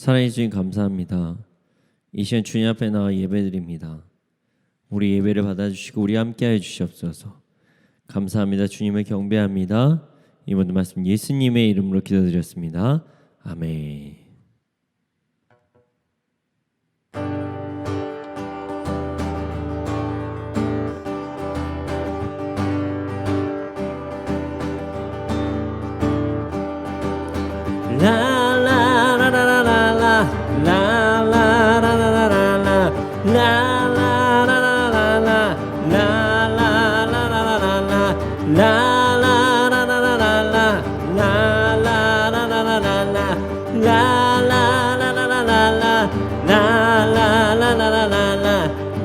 사랑해 주님 감사합니다. 이 시간 주님 앞에 나와 예배드립니다. 우리 예배를 받아주시고 우리 함께하여 주시옵소서. 감사합니다. 주님을 경배합니다. 이 모든 말씀 예수님의 이름으로 기도드렸습니다. 아멘.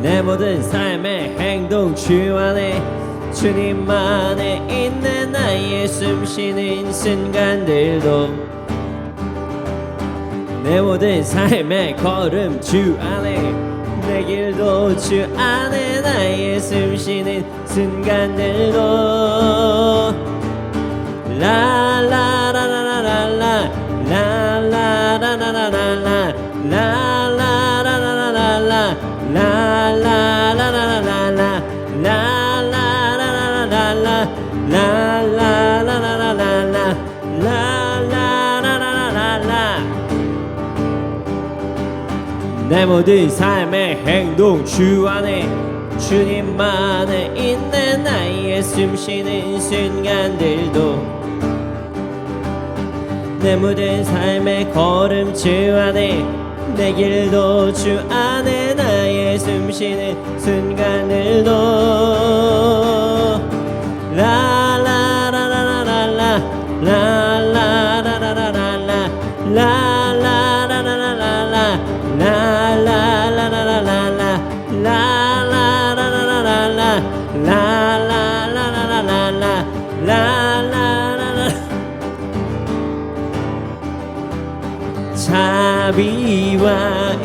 내 모든 삶의 행동 주 안에 주님만에 있는 나의 숨쉬는 순간들도 내 모든 삶의 걸음 주 안에 내 길도 주 안에 나의 숨쉬는 순간들도 라라라라라라 라라라라라라 라라라라라라 라라라라라라 라라라라라라 라라라라라라 라라라라라라 내 모든 삶의 행동 주 안에 주님만에 있는 나의 숨쉬는 순간들도 내 모든 삶의 걸음 주 안에 내 길도 주 안에 나의 숨쉬는 순간들도 라라라라라라 라라라라라라 라라라라라라 라라라라라라 라라라라라라 라라라라라라 라라라라 자비와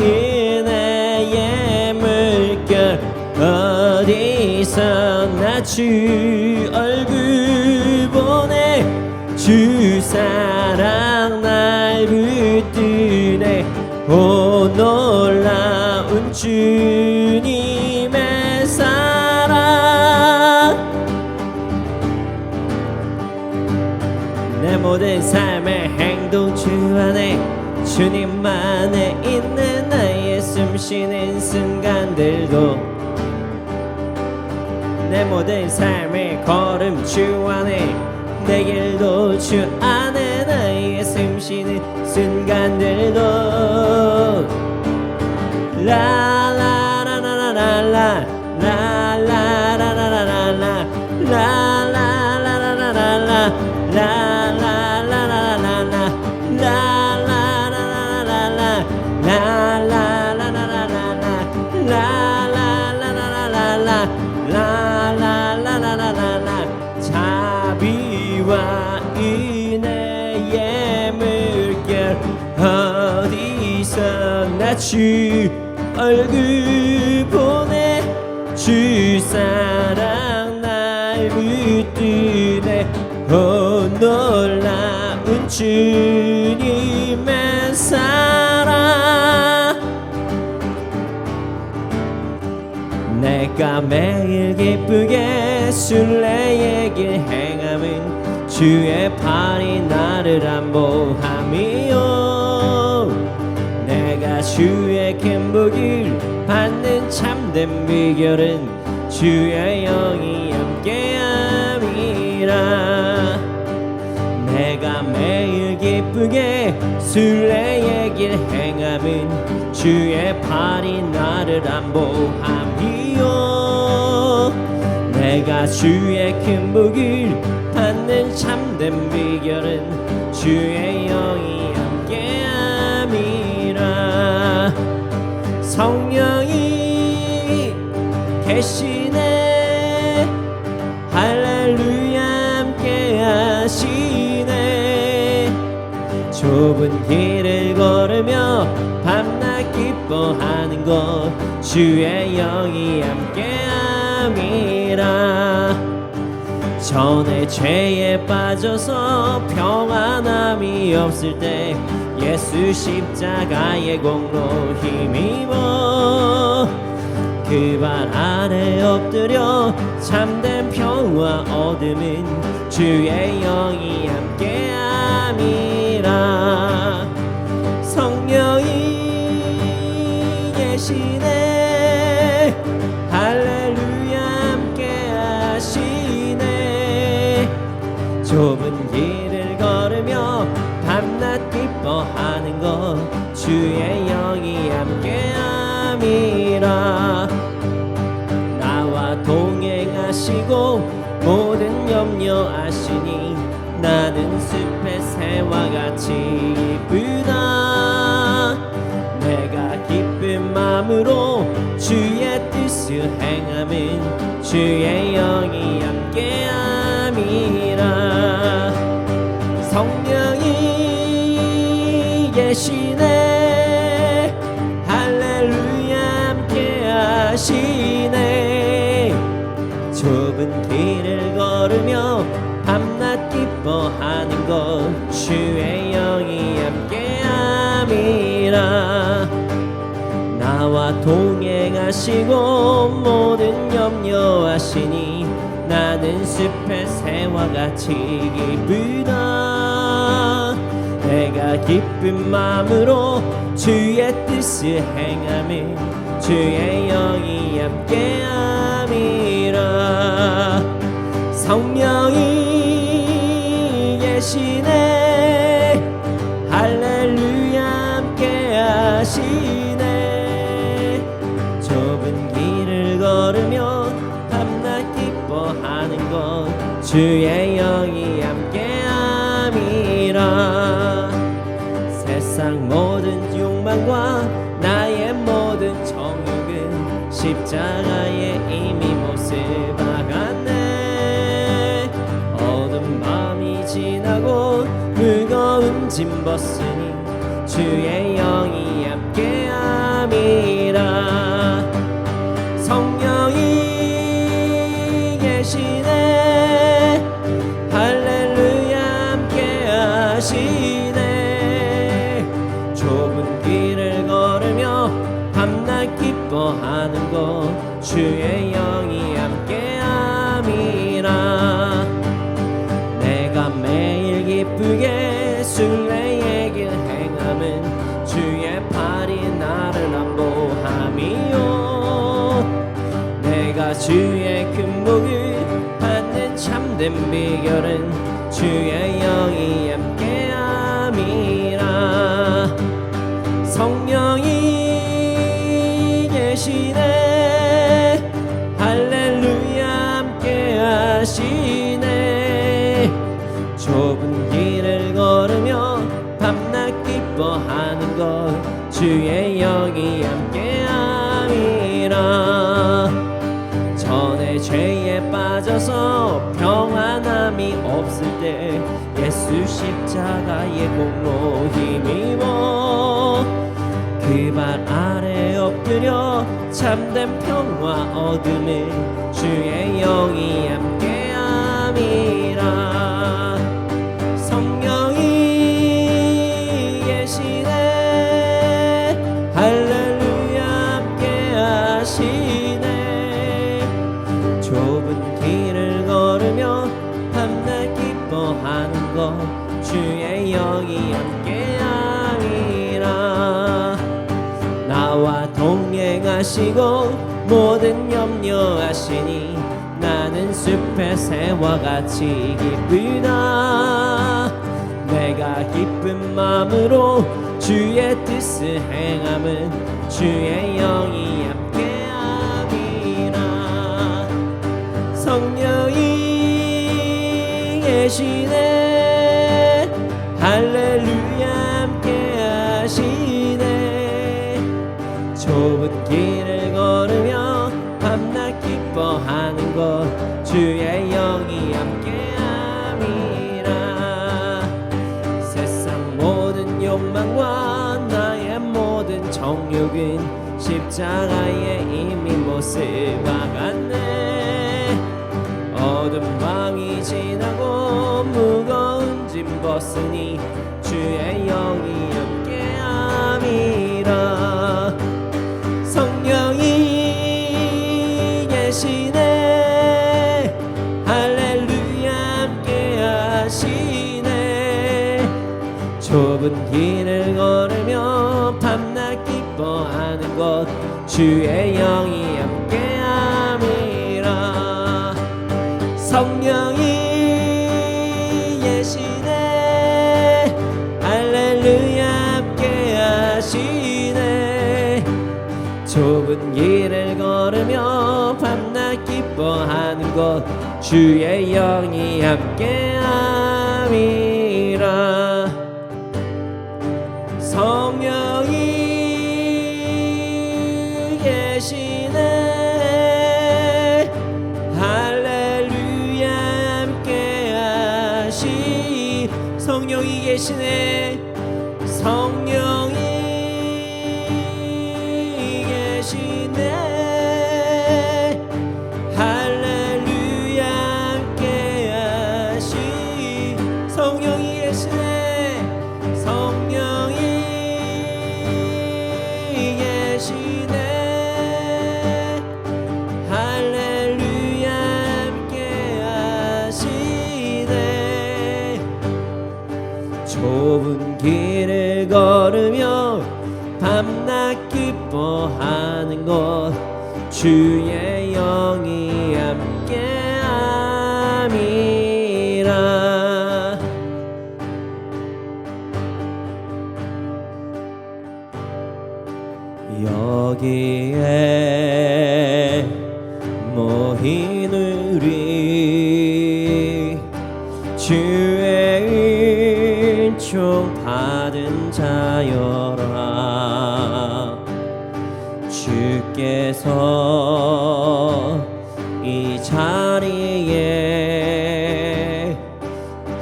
은혜의 물결 어디서나 주 얼굴 보내 주 사랑 날 붙드네 오 놀라운 주님의 사랑 내 모든 삶의 행동 주 안에 주님만에 있는 나의 숨쉬는 순간들도 내 모든 삶의 걸음 주 안에 내 길도 주 안에 나의 숨쉬는 순간들도 라라라라라라 라라라라라라 라라라라라라 라라라라라라 자비와 은혜의 물결 어디서나 주 얼굴 보내 주 사랑 날 붙드네 오 놀라운 주님의 사랑 내가 매일 기쁘게 순례의 길 행함은 주의 팔이 나를 안보함이요 내가 주의 큰 복을 받는 참된 비결은 주의 영이 함께함이라 내가 매일 기쁘게 순례의 길 행함은 주의 팔이 나를 안보함이요 내가 주의 큰 복을 받는 참된 비결은 주의 영이 함께함이라 성령이 계시네 할렐루야 함께하시네 좁은 길을 걸으며 밤낮 기뻐하는 것 주의 영이 함께함이라 전에 죄에 빠져서 평안함이 없을 때 예수 십자가의 공로 힘입어 그 발 아래 엎드려 참된 평화 얻음은 주의 영이 함께함이라. 성령이 계시네 할렐루야 함께하시네. 좁은 길을 걸으며 밤낮 기뻐하는 것 주의 영이 함께함이라. 나와 동행하시고 모든 염려 아시니 나는 숲의 새와 같이 기쁘다. 내가 기쁜 마음으로 주의 뜻을 행함은 주의 영이 함께함이라. 성령이 계시네 할렐루야 함께하시네. 좁은 길을 걸으며 밤낮 기뻐하는 것 주의 영이 함께함이라. 나와 동행하시고 모든 염려하시니 나는 숲의 새와 같이 기쁘다. 내가 기쁜 마음으로 주의 뜻을 행함은 주의 영이 함께함이라. 성령이 계시네 할렐루야 함께하시네. 좁은 길을 걸으며 밤낮 기뻐하는 것 주의 영이 함께함이라. 세상 모든 욕망과 나의 모든 정욕은 십자가에 이미 못을 박았네. 어두운 밤이 지나고 무거운 짐 벗으니 주의 영이 함께함이라. 성령이 계시네 할렐루야 함께하시네. 좁은 길을 걸으며 밤낮 기뻐하는 것 주의 영이 함께함이라. 내가 매일 기쁘게 순례의 길 행함은 주의 팔이 나를 안보함이요. 내가 주의 큰 복을 받는 참된 비결은 주의 영이 함께함이라. 성령이 계시네 할렐루야 함께하시네. 좁은 길을 걸으며 밤낮 기뻐하는 것 주의 영이 함께함이라. 전에 죄에 빠져서 평안함이 없을 때 예수 십자가의 공로 힘입어 그 발 아래 엎드려 참된 평화 얻음은 주의 영이 함께함이라. 성령이 계시네 할렐루야 함께하시네. 좁은 길을 걸으며 밤낮 기뻐하는 것 주의 영이 함께함이라. 나와 동행하시고 모든 염려하시니 나는 숲의 새와 같이 기쁘다. 내가 기쁜 마음으로 주의 뜻을 행함은 주의 영이 함께함이라. 성령이 계시네 할렐루야 함께하시네. 좁은 길을 걸으며 밤낮 기뻐하는 것 주의 영이 함께함이라. 세상 모든 욕망과 나의 모든 정욕은 십자가에 이미 못을 박았네. 어둠 밤이 주었으니 주의 영이 함께함이라. 성령이 계시네 할렐루야 함께하시네. 좁은 길을 걸으며 밤낮 기뻐하는 것 주의 영이 함께함이라. 성령이 계시네 할렐루야 함께하시네. 좁은 길을 걸으며 밤낮 기뻐하는 것 주의 영이 함께함이라. 성령이 계시네 할렐루야 함께하시. 성령이 계시네. 성령이 계시네 할렐루야 함께하시. 성령이 계시네. 성령이 계시네 할렐루야 함께하시네. 좁은 길을 걸으며 밤낮 기뻐하는 것 주의 영이 함께함이라. 여기에 모인 우리 주의 은총 받은 자여라. 주께서 이 자리에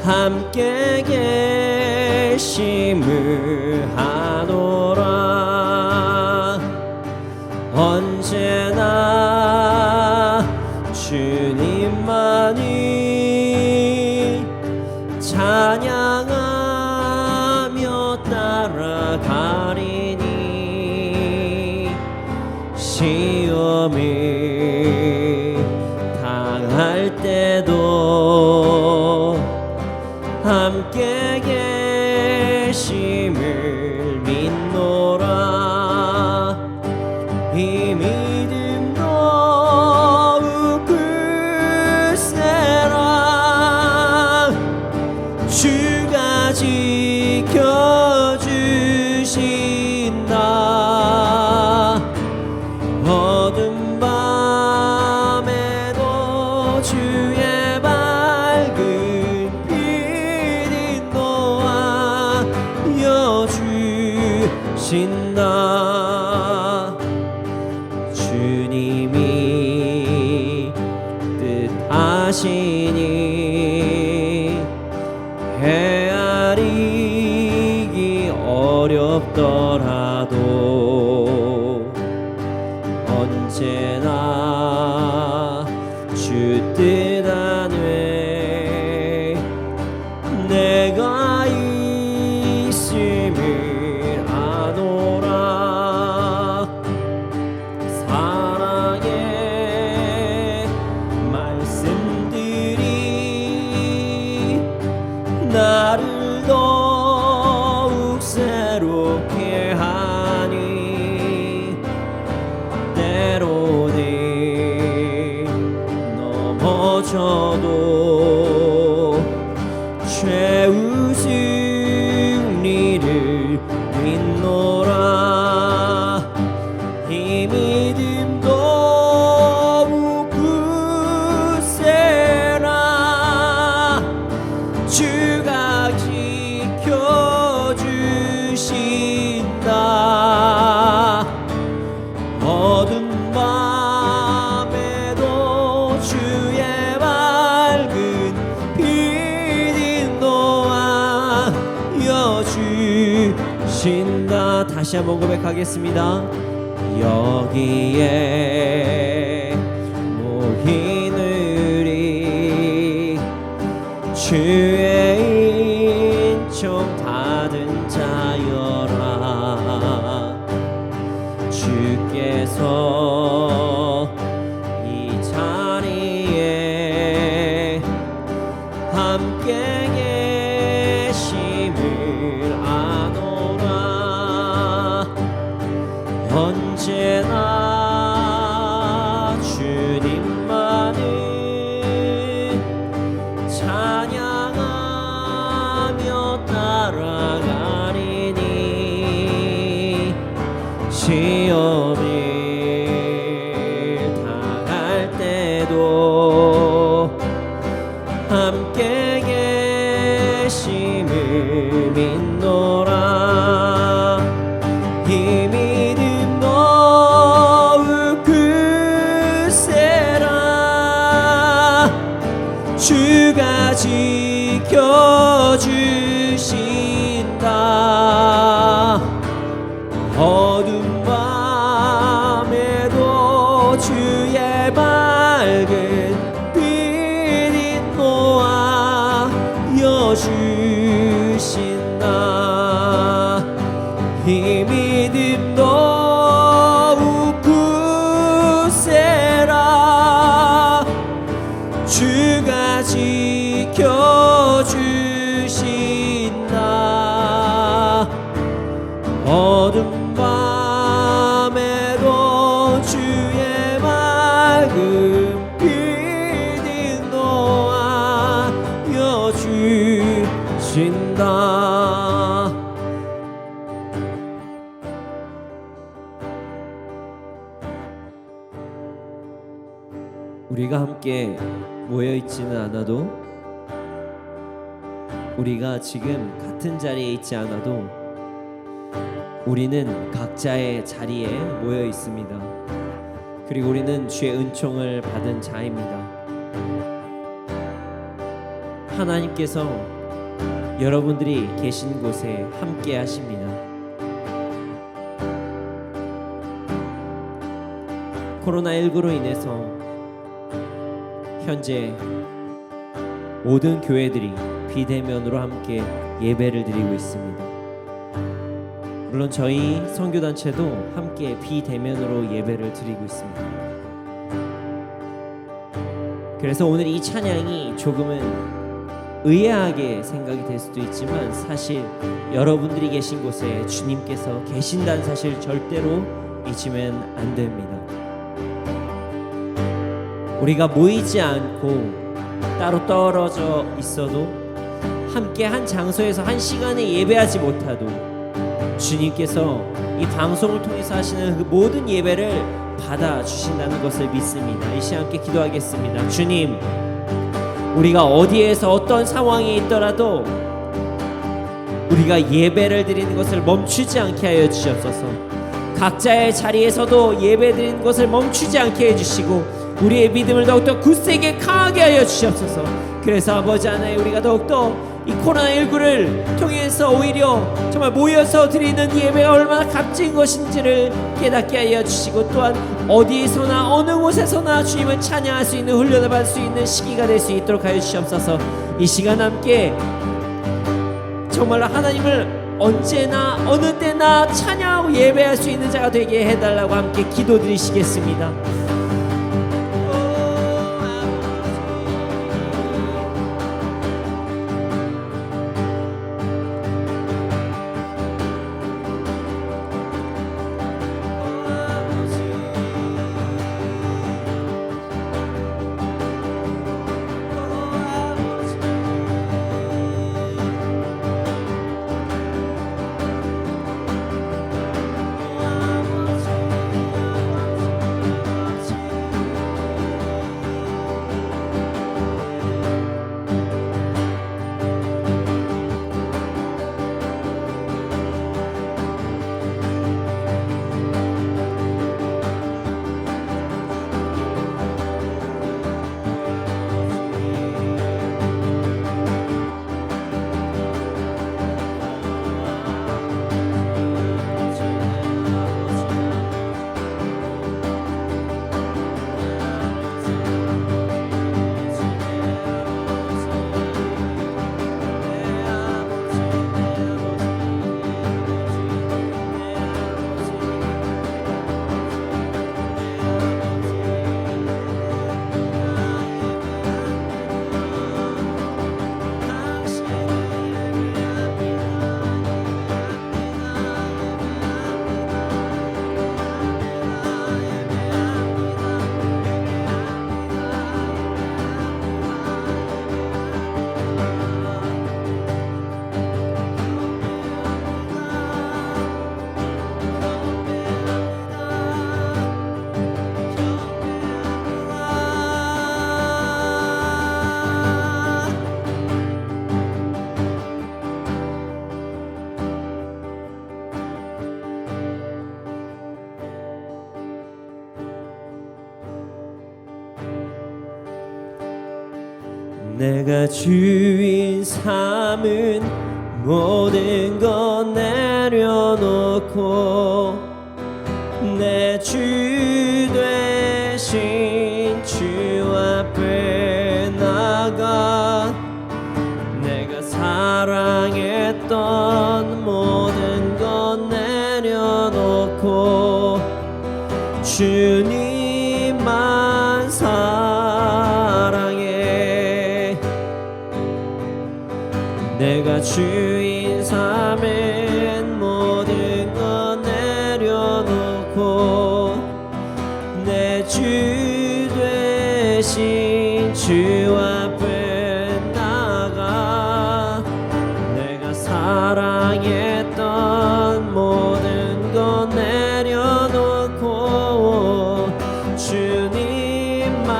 함께 계심을 하노라. 언제나 주님만이 찬양하며 따라가리니. 시험을 당할 때도 함께 계심을 믿노라. 이 믿음 더욱 굳세라. 주가 지켜주신다. 어두운 밤에도 주의 밝은 빛이 놓아 주신다. 주님이 뜻하시니 헤아리기 어렵더라도 언제나 주 뜻 안에 내가 있음을 아노라. 사랑의 말씀들이 나를 더욱 새롭게 하니. 때로는 넘어져도 최후 승리를 믿노라. 이 믿음 더욱 굳세라. 주가 지켜주신다. 어두운 밤에도 주의 밝은 빛이 놓아 주신다. 다시 한번 고백하겠습니다. 여기에 모인 우리 주의 자리에 함께 계심을 아노라. 언제나 주님만을 찬양하며 따라가리니 시험을 당할 때도 함께 계심을 믿노라. 이 믿음 더욱 굳세라. 주가 지켜주신다. 어둠 밤에도 주의 밝은 빛이 놓아여 주신다. 이 믿음 더욱 굳세라. 주가 지켜주신다. 어둠 밤에도 주의 맑은 빛이 놓아여 주신다. 우리가 함께 모여 있지는 않아도, 우리가 지금 같은 자리에 있지 않아도 우리는 각자의 자리에 모여 있습니다. 그리고 우리는 주의 은총을 받은 자입니다. 하나님께서 여러분들이 계신 곳에 함께 하십니다. 코로나19로 인해서 현재 모든 교회들이 비대면으로 함께 예배를 드리고 있습니다. 물론 저희 선교단체도 함께 비대면으로 예배를 드리고 있습니다. 그래서 오늘 이 찬양이 조금은 의아하게 생각이 될 수도 있지만, 사실 여러분들이 계신 곳에 주님께서 계신다는 사실 절대로 잊으면 안 됩니다. 우리가 모이지 않고 따로 떨어져 있어도, 함께 한 장소에서 한 시간에 예배하지 못하도 주님께서 이 방송을 통해서 하시는 그 모든 예배를 받아주신다는 것을 믿습니다. 이 시간 함께 기도하겠습니다. 주님, 우리가 어디에서 어떤 상황에 있더라도 우리가 예배를 드리는 것을 멈추지 않게 하여 주시옵소서. 각자의 자리에서도 예배 드리는 것을 멈추지 않게 해주시고 우리의 믿음을 더욱더 굳세게 강하게 하여 주시옵소서. 그래서 아버지 하나님, 우리가 더욱더 이 코로나19를 통해서 오히려 정말 모여서 드리는 예배가 얼마나 값진 것인지를 깨닫게 하여 주시고, 또한 어디에서나 어느 곳에서나 주님을 찬양할 수 있는, 훈련을 받을 수 있는 시기가 될 수 있도록 하여 주시옵소서. 이 시간 함께 정말로 하나님을 언제나 어느 때나 찬양하고 예배할 수 있는 자가 되게 해달라고 함께 기도드리시겠습니다. 내가 주인 삼은 모든 것 내려놓고 내 주 되신 주 앞에 나가 내가 사랑했던 모든 것 내려놓고 주님만 사랑해. 내가 주인 삼은 모든 것 내려놓고 내 주 되신 주 앞에 나가 내가 사랑했던 모든 것 내려놓고 주님만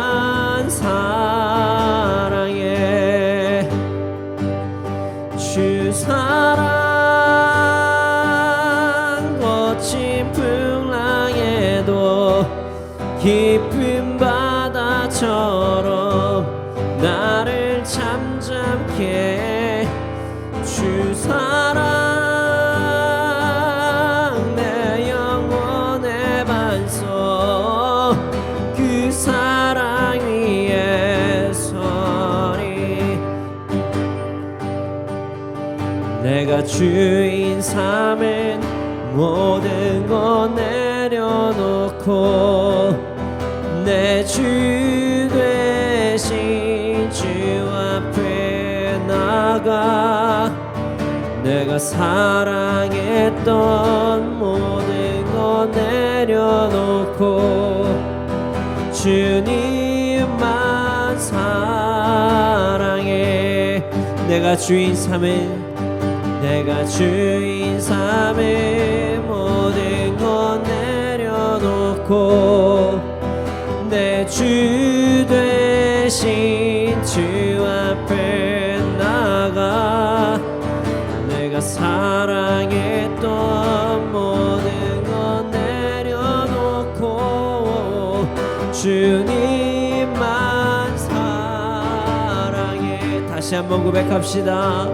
사랑해. 주 사랑 거친 풍랑에도 깊은 바다처럼 나를 잠잠케 주 사랑 내 영혼의 반석 그 사랑 위에 서리. 내가 주인 삼은 모든 것 내려놓고 내 주 되신 주 앞에 나가 내가 사랑했던 모든 것 내려놓고 주님만 사랑해. 내가 주인 삼은 모든 것 내려놓고 내 주 되신 주 앞에 나가 내가 사랑했던 모든 것 내려놓고 주님만 사랑해. 다시 한번 고백합시다.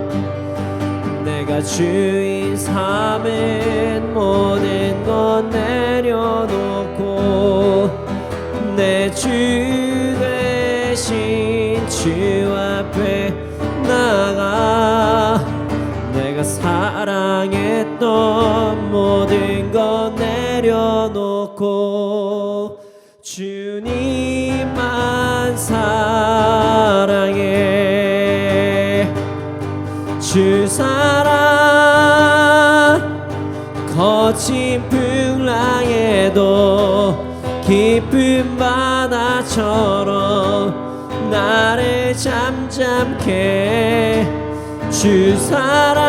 내가 주인 삼은 모든 것 내려놓고 내 주 되신 주 앞에 나가 내가 사랑했던 모든 것 내려놓고 주님만 사랑해. 주 사랑 거친 풍랑에도 깊은 바다처럼 나를 잠잠케 주 사랑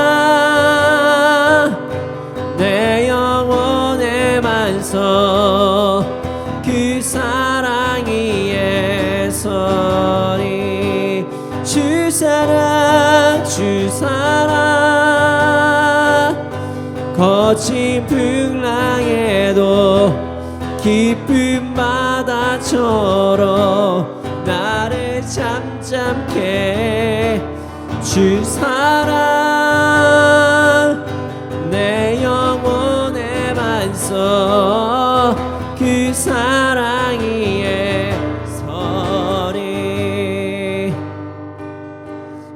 내 영혼의 반석 그 사랑 위에 서리. 주 사랑 거친 풍랑에도 깊은 바다처럼 나를 잠잠케 주 사랑 내 영혼의 반석 그 사랑 위에 서리.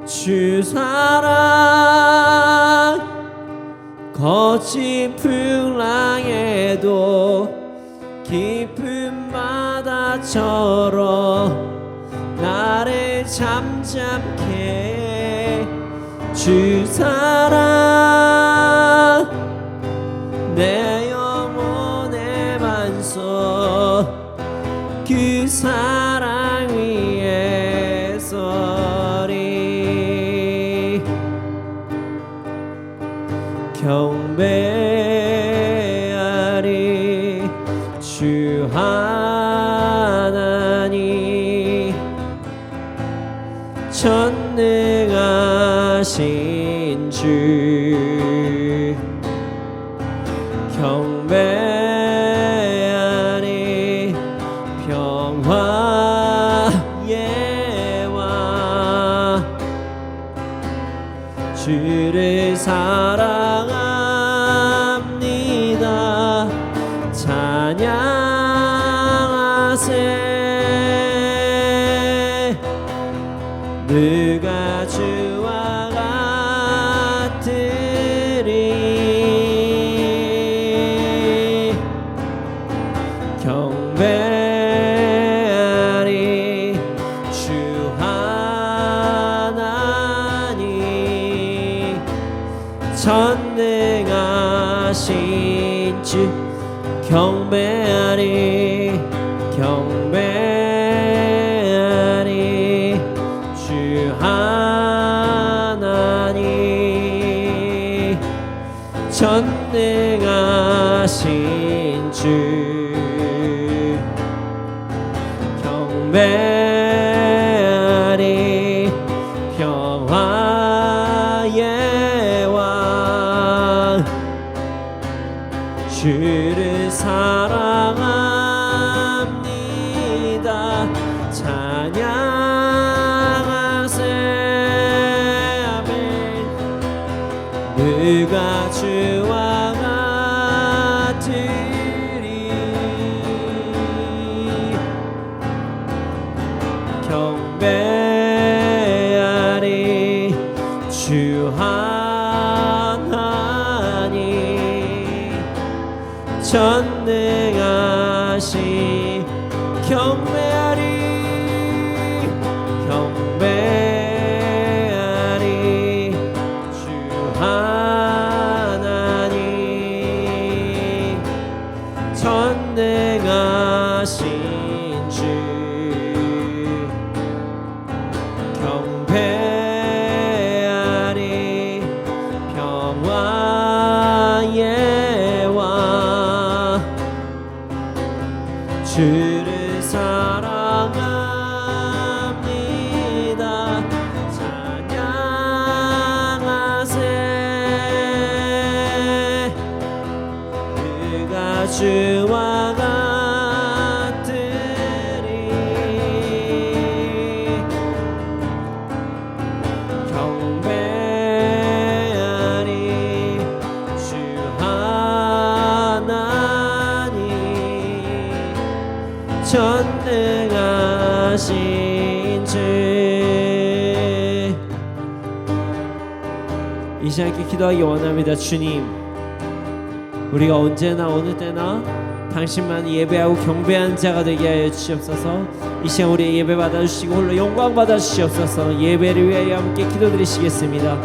주 사랑 거친 풍랑에도 깊은 바다처럼 나를 잠잠케 주 사랑 내 영혼의 반석 그 사랑 위에 서리. 경배하리 주 하나님 전능하신 주. 경배하리 평화의 왕 사랑합니다. 찬양하세. 누가 주와 같으리. 경배하리 주 하나님. 전능하신 주 경배하리. 경배하리 주 하나님. 전능하신 주 경배하리. 평화의 왕 주를 사랑합니다. 찬양하세. 아멘. 누가 주와 같으리. 경배하리 주 하나님. 전능하신 경배하리. 경배하리 주 하나님. 전능하신 주 경배하리. 평화의 왕 주를 사랑합니다. 찬양하세. 그가 주와 같으리. 경배하리 주 하나님. 전능하신 주. 이 시간 함께 기도하기 원합니다. 주님, 우리가 언제나 어느 때나 당신만 예배하고 경배하는 자가 되게 하여 주시옵소서. 이 시간 우리의 예배 받아주시고 홀로 영광 받아주시옵소서. 예배를 위하여 함께 기도드리시겠습니다.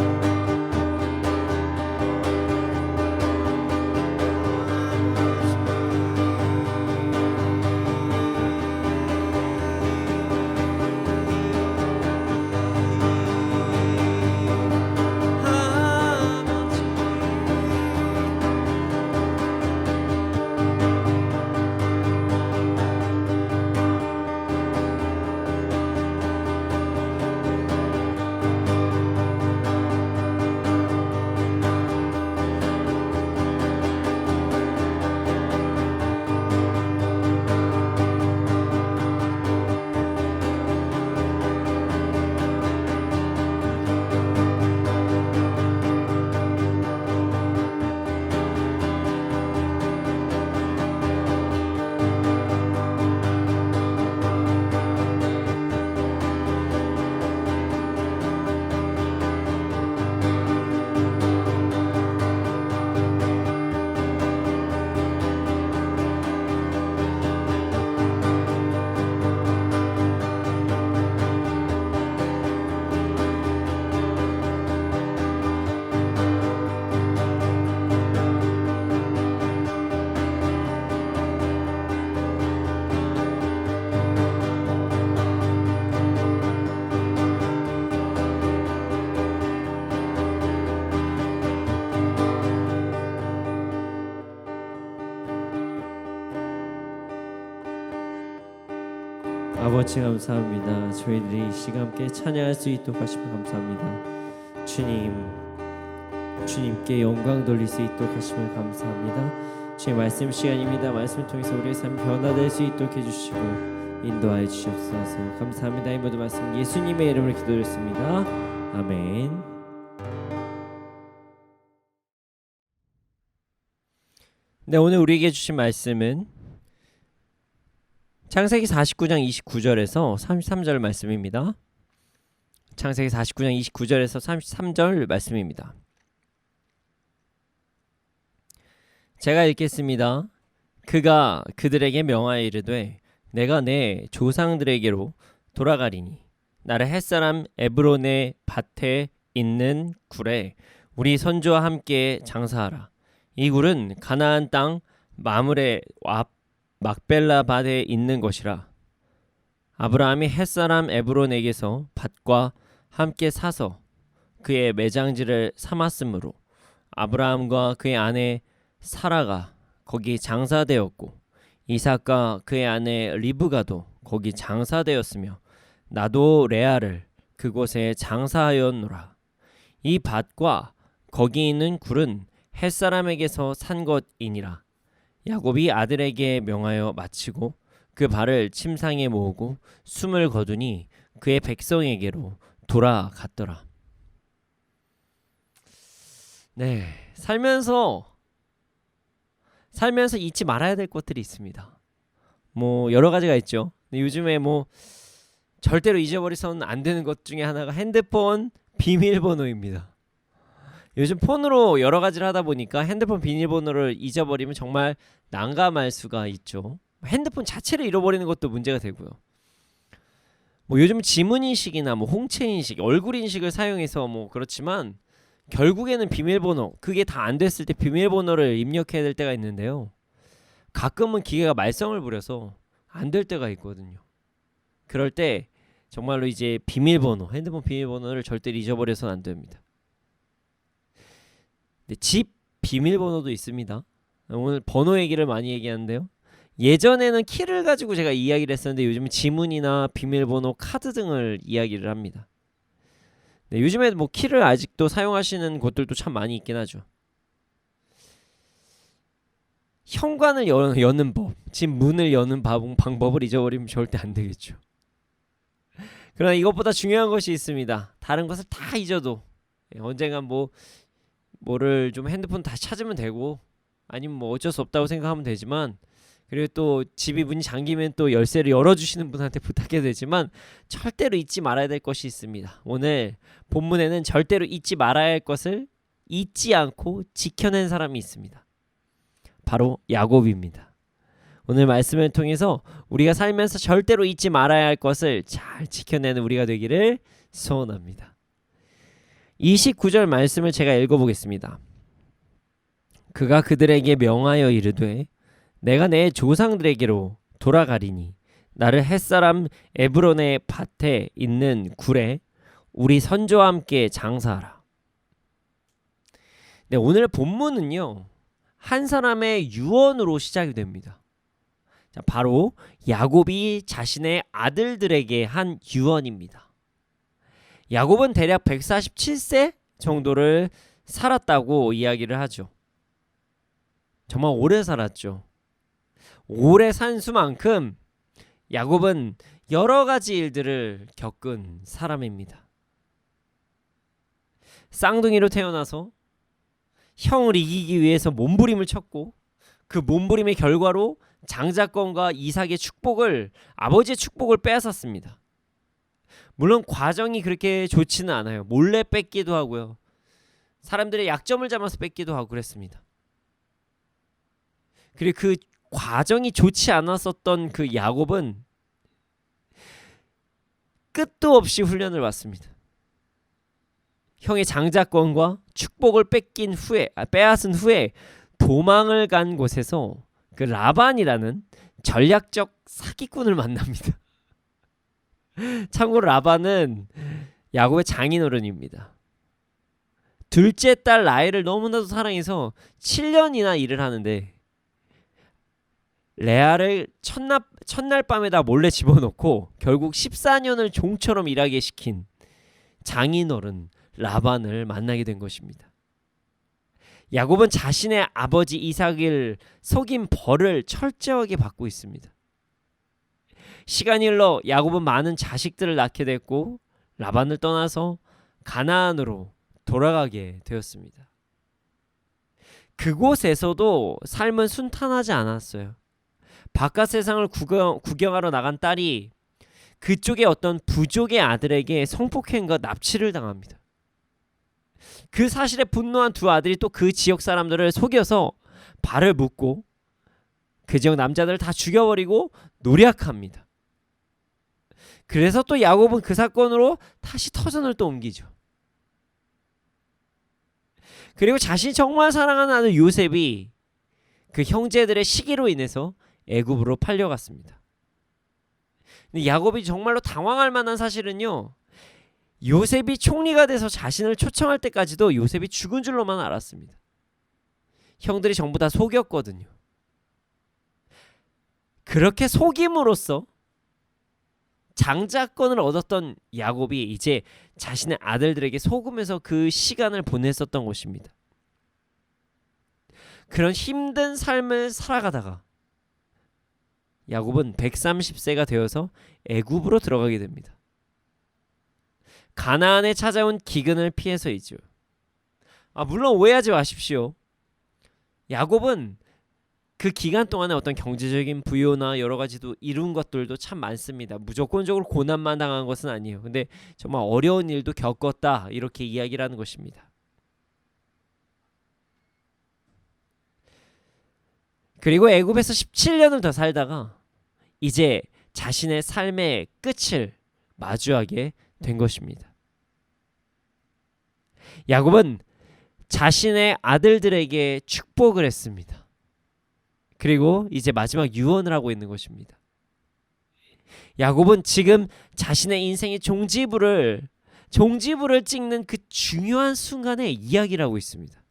아버지 감사합니다. 저희들이 이 시간 함께 찬양할 수 있도록 하시면 감사합니다. 주님께 영광 돌릴 수 있도록 하시면 감사합니다. 주님 말씀 시간입니다. 말씀을 통해서 우리의 삶이 변화될 수 있도록 해주시고 인도하여 주시옵소서. 감사합니다. 이 모든 말씀 예수님의 이름으로 기도드렸습니다. 아멘. 네, 오늘 우리에게 주신 말씀은 창세기 49장 29절에서 33절 말씀입니다. 창세기 49장 29절에서 33절 말씀입니다. 제가 읽겠습니다. 그가 그들에게 명하여 이르되 내가 내 조상들에게로 돌아가리니 나를 햇사람 에브론의 밭에 있는 굴에 우리 선조와 함께 장사하라. 이 굴은 가나안 땅 마므레 앞 막벨라 밭에 있는 것이라. 아브라함이 햇사람 에브론에게서 밭과 함께 사서 그의 매장지를 삼았으므로 아브라함과 그의 아내 사라가 거기 장사되었고 이삭과 그의 아내 리브가도 거기 장사되었으며 나도 레아를 그곳에 장사하였노라. 이 밭과 거기 있는 굴은 햇사람에게서 산 것이니라. 야곱이 아들에게 명하여 마치고 그 발을 침상에 모으고 숨을 거두니 그의 백성에게로 돌아갔더라. 네, 살면서 잊지 말아야 될 것들이 있습니다. 뭐 여러 가지가 있죠. 근데 요즘에 뭐 절대로 잊어버려서는 안 되는 것 중에 하나가 핸드폰 비밀번호입니다. 요즘 폰으로 여러 가지를 하다 보니까 핸드폰 비밀번호를 잊어버리면 정말 난감할 수가 있죠. 핸드폰 자체를 잃어버리는 것도 문제가 되고요. 뭐 요즘 지문인식이나 뭐 홍채인식, 얼굴인식을 사용해서 뭐 그렇지만 결국에는 비밀번호, 그게 다 안 됐을 때 비밀번호를 입력해야 될 때가 있는데요. 가끔은 기계가 말썽을 부려서 안 될 때가 있거든요. 그럴 때 정말로 이제 비밀번호, 핸드폰 비밀번호를 절대 잊어버려서는 안 됩니다. 집 비밀번호도 있습니다. 오늘 번호 얘기를 많이 얘기하는데요. 예전에는 키를 가지고 제가 이야기를 했었는데 요즘은 지문이나 비밀번호, 카드 등을 이야기를 합니다. 네, 요즘에 뭐 키를 아직도 사용하시는 곳들도 참 많이 있긴 하죠. 현관을 여는 법, 집 문을 여는 방법을 잊어버리면 절대 안 되겠죠. 그러나 이것보다 중요한 것이 있습니다. 다른 것을 다 잊어도 언젠간 뭐를 좀 핸드폰 다시 찾으면 되고 아니면 뭐 어쩔 수 없다고 생각하면 되지만, 그리고 또 집이 문이 잠기면 또 열쇠를 열어주시는 분한테 부탁해야 되지만 절대로 잊지 말아야 될 것이 있습니다. 오늘 본문에는 절대로 잊지 말아야 할 것을 잊지 않고 지켜낸 사람이 있습니다. 바로 야곱입니다. 오늘 말씀을 통해서 우리가 살면서 절대로 잊지 말아야 할 것을 잘 지켜내는 우리가 되기를 소원합니다. 29절 말씀을 제가 읽어보겠습니다. 그가 그들에게 명하여 이르되 내가 내 조상들에게로 돌아가리니 나를 햇사람 에브론의 밭에 있는 굴에 우리 선조와 함께 장사하라. 네, 오늘 본문은요, 한 사람의 유언으로 시작이 됩니다. 자, 바로 야곱이 자신의 아들들에게 한 유언입니다. 야곱은 대략 147세 정도를 살았다고 이야기를 하죠. 정말 오래 살았죠. 오래 산 수만큼 야곱은 여러 가지 일들을 겪은 사람입니다. 쌍둥이로 태어나서 형을 이기기 위해서 몸부림을 쳤고 그 몸부림의 결과로 장자권과 이삭의 축복을, 아버지의 축복을 빼앗았습니다. 물론 과정이 그렇게 좋지는 않아요. 몰래 뺏기도 하고요. 사람들의 약점을 잡아서 뺏기도 하고 그랬습니다. 그리고 그 과정이 좋지 않았었던 그 야곱은 끝도 없이 훈련을 받습니다. 형의 장자권과 축복을 빼앗은 후에 도망을 간 곳에서 그 라반이라는 전략적 사기꾼을 만납니다. 참고로 라반은 야곱의 장인어른입니다. 둘째 딸 라헬을 너무나도 사랑해서 7년이나 일을 하는데 레아를 첫날 밤에다 몰래 집어넣고 결국 14년을 종처럼 일하게 시킨 장인어른 라반을 만나게 된 것입니다. 야곱은 자신의 아버지 이삭을 속인 벌을 철저하게 받고 있습니다. 시간이 흘러 야곱은 많은 자식들을 낳게 됐고 라반을 떠나서 가나안으로 돌아가게 되었습니다. 그곳에서도 삶은 순탄하지 않았어요. 바깥 세상을 구경하러 나간 딸이 그쪽의 어떤 부족의 아들에게 성폭행과 납치를 당합니다. 그 사실에 분노한 두 아들이 또 그 지역 사람들을 속여서 발을 묶고 그 지역 남자들을 다 죽여버리고 노략합니다. 그래서 또 야곱은 그 사건으로 다시 터전을 또 옮기죠. 그리고 자신이 정말 사랑하는 아들 요셉이 그 형제들의 시기로 인해서 애굽으로 팔려갔습니다. 근데 야곱이 정말로 당황할 만한 사실은요, 요셉이 총리가 돼서 자신을 초청할 때까지도 요셉이 죽은 줄로만 알았습니다. 형들이 전부 다 속였거든요. 그렇게 속임으로써 장자권을 얻었던 야곱이 이제 자신의 아들들에게 속으면서 그 시간을 보냈었던 것입니다. 그런 힘든 삶을 살아가다가 야곱은 130세가 되어서 애굽으로 들어가게 됩니다. 가나안에 찾아온 기근을 피해서이죠. 물론 오해하지 마십시오. 야곱은 그 기간 동안에 어떤 경제적인 부요나 여러 가지도 이룬 것들도 참 많습니다. 무조건적으로 고난만 당한 것은 아니에요. 근데 정말 어려운 일도 겪었다, 이렇게 이야기를 하는 것입니다. 그리고 애굽에서 17년을 더 살다가 이제 자신의 삶의 끝을 마주하게 된 것입니다. 야곱은 자신의 아들들에게 축복을 했습니다. 그리고 이제 마지막 유언을 하고 있는 것입니다. 야곱은 지금 자신의 인생의 종지부를 찍는 그 중요한 순간에 이야기를 하고 있습니다.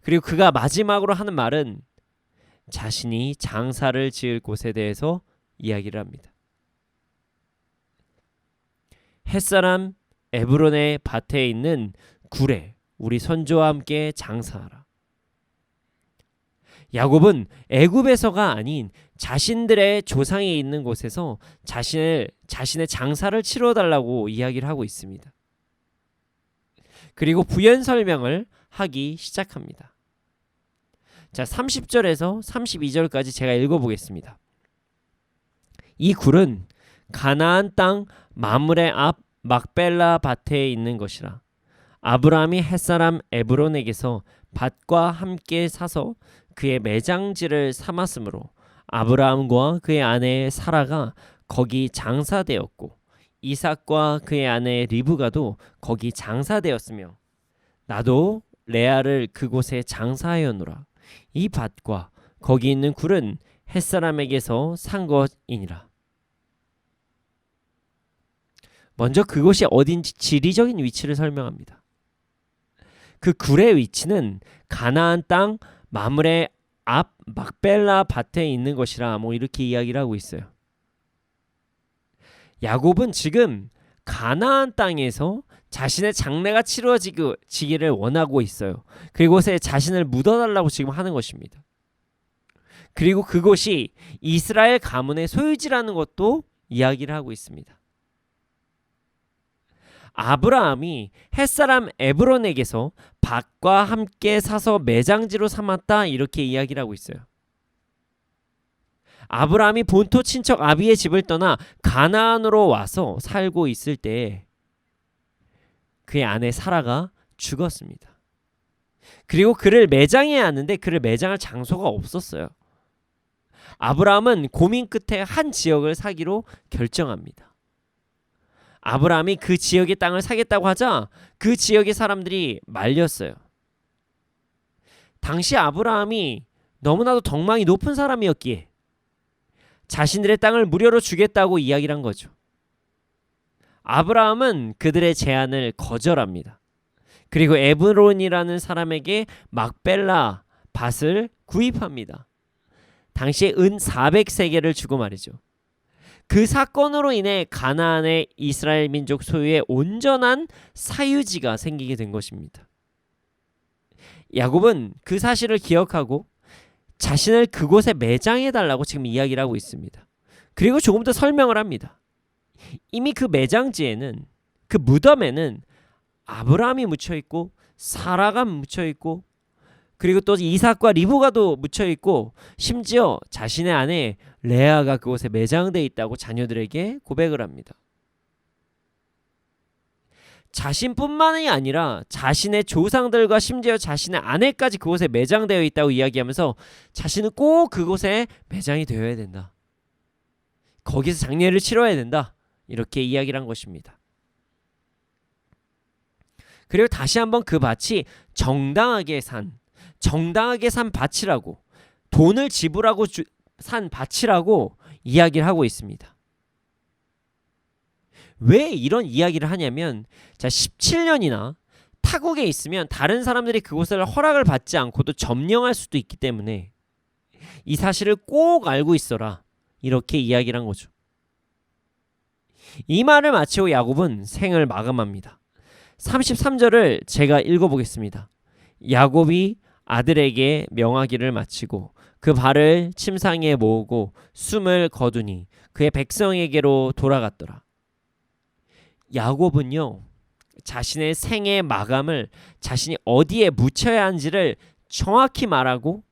그리고 그가 마지막으로 하는 말은 자신이 장사를 지을 곳에 대해서 이야기를 합니다. 햇사람 에브론의 밭에 있는 굴에 우리 선조와 함께 장사하라. 야곱은 애굽에서가 아닌 자신들의 조상이 있는 곳에서 자신의 장사를 치러달라고 이야기를 하고 있습니다. 그리고 부연 설명을 하기 시작합니다. 자, 30절에서 32절까지 제가 읽어보겠습니다. 이 굴은 가나안 땅 마므레 앞 막벨라 밭에 있는 것이라. 아브라함이 햇사람 에브론에게서 밭과 함께 사서 그의 매장지를 삼았으므로 아브라함과 그의 아내 사라가 거기 장사되었고 이삭과 그의 아내 리브가도 거기 장사되었으며 나도 레아를 그곳에 장사하였노라. 이 밭과 거기 있는 굴은 햇사람에게서 산 것이니라. 먼저 그곳이 어딘지 지리적인 위치를 설명합니다. 그 굴의 위치는 가나안 땅 마므레 앞 막벨라 밭에 있는 것이라 이렇게 이야기를 하고 있어요. 야곱은 지금 가나안 땅에서 자신의 장례가 치러지기를 원하고 있어요. 그곳에 자신을 묻어달라고 지금 하는 것입니다. 그리고 그곳이 이스라엘 가문의 소유지라는 것도 이야기를 하고 있습니다. 아브라함이 햇사람 에브론에게서 밭과 함께 사서 매장지로 삼았다, 이렇게 이야기를 하고 있어요. 아브라함이 본토 친척 아비의 집을 떠나 가나안으로 와서 살고 있을 때 그의 아내 사라가 죽었습니다. 그리고 그를 매장해야 하는데 그를 매장할 장소가 없었어요. 아브라함은 고민 끝에 한 지역을 사기로 결정합니다. 아브라함이 그 지역의 땅을 사겠다고 하자 그 지역의 사람들이 말렸어요. 당시 아브라함이 너무나도 덕망이 높은 사람이었기에 자신들의 땅을 무료로 주겠다고 이야기를 한 거죠. 아브라함은 그들의 제안을 거절합니다. 그리고 에브론이라는 사람에게 막벨라 밭을 구입합니다. 당시에 은 400세겔을 주고 말이죠. 그 사건으로 인해 가나안의 이스라엘 민족 소유의 온전한 사유지가 생기게 된 것입니다. 야곱은 그 사실을 기억하고 자신을 그곳에 매장해달라고 지금 이야기를 하고 있습니다. 그리고 조금 더 설명을 합니다. 이미 그 매장지에는, 그 무덤에는 아브라함이 묻혀있고 사라가 묻혀있고 그리고 또 이삭과 리브가도 묻혀 있고 심지어 자신의 아내 레아가 그곳에 매장돼 있다고 자녀들에게 고백을 합니다. 자신뿐만이 아니라 자신의 조상들과 심지어 자신의 아내까지 그곳에 매장되어 있다고 이야기하면서 자신은 꼭 그곳에 매장이 되어야 된다. 거기서 장례를 치러야 된다. 이렇게 이야기를 한 것입니다. 그리고 다시 한번 그 밭이 정당하게 산 밭이라고, 돈을 지불하고 산 밭이라고 이야기를 하고 있습니다. 왜 이런 이야기를 하냐면, 자, 17년이나 타국에 있으면 다른 사람들이 그곳을 허락을 받지 않고도 점령할 수도 있기 때문에 이 사실을 꼭 알고 있어라. 이렇게 이야기를 한 거죠. 이 말을 마치고 야곱은 생을 마감합니다. 33절을 제가 읽어보겠습니다. 야곱이 아들에게 명하기를 마치고 그 발을 침상에 모으고 숨을 거두니 그의 백성에게로 돌아갔더라. 야곱은요, 자신의 생의 마감을 자신이 어디에 묻혀야 하는지를 정확히 말하고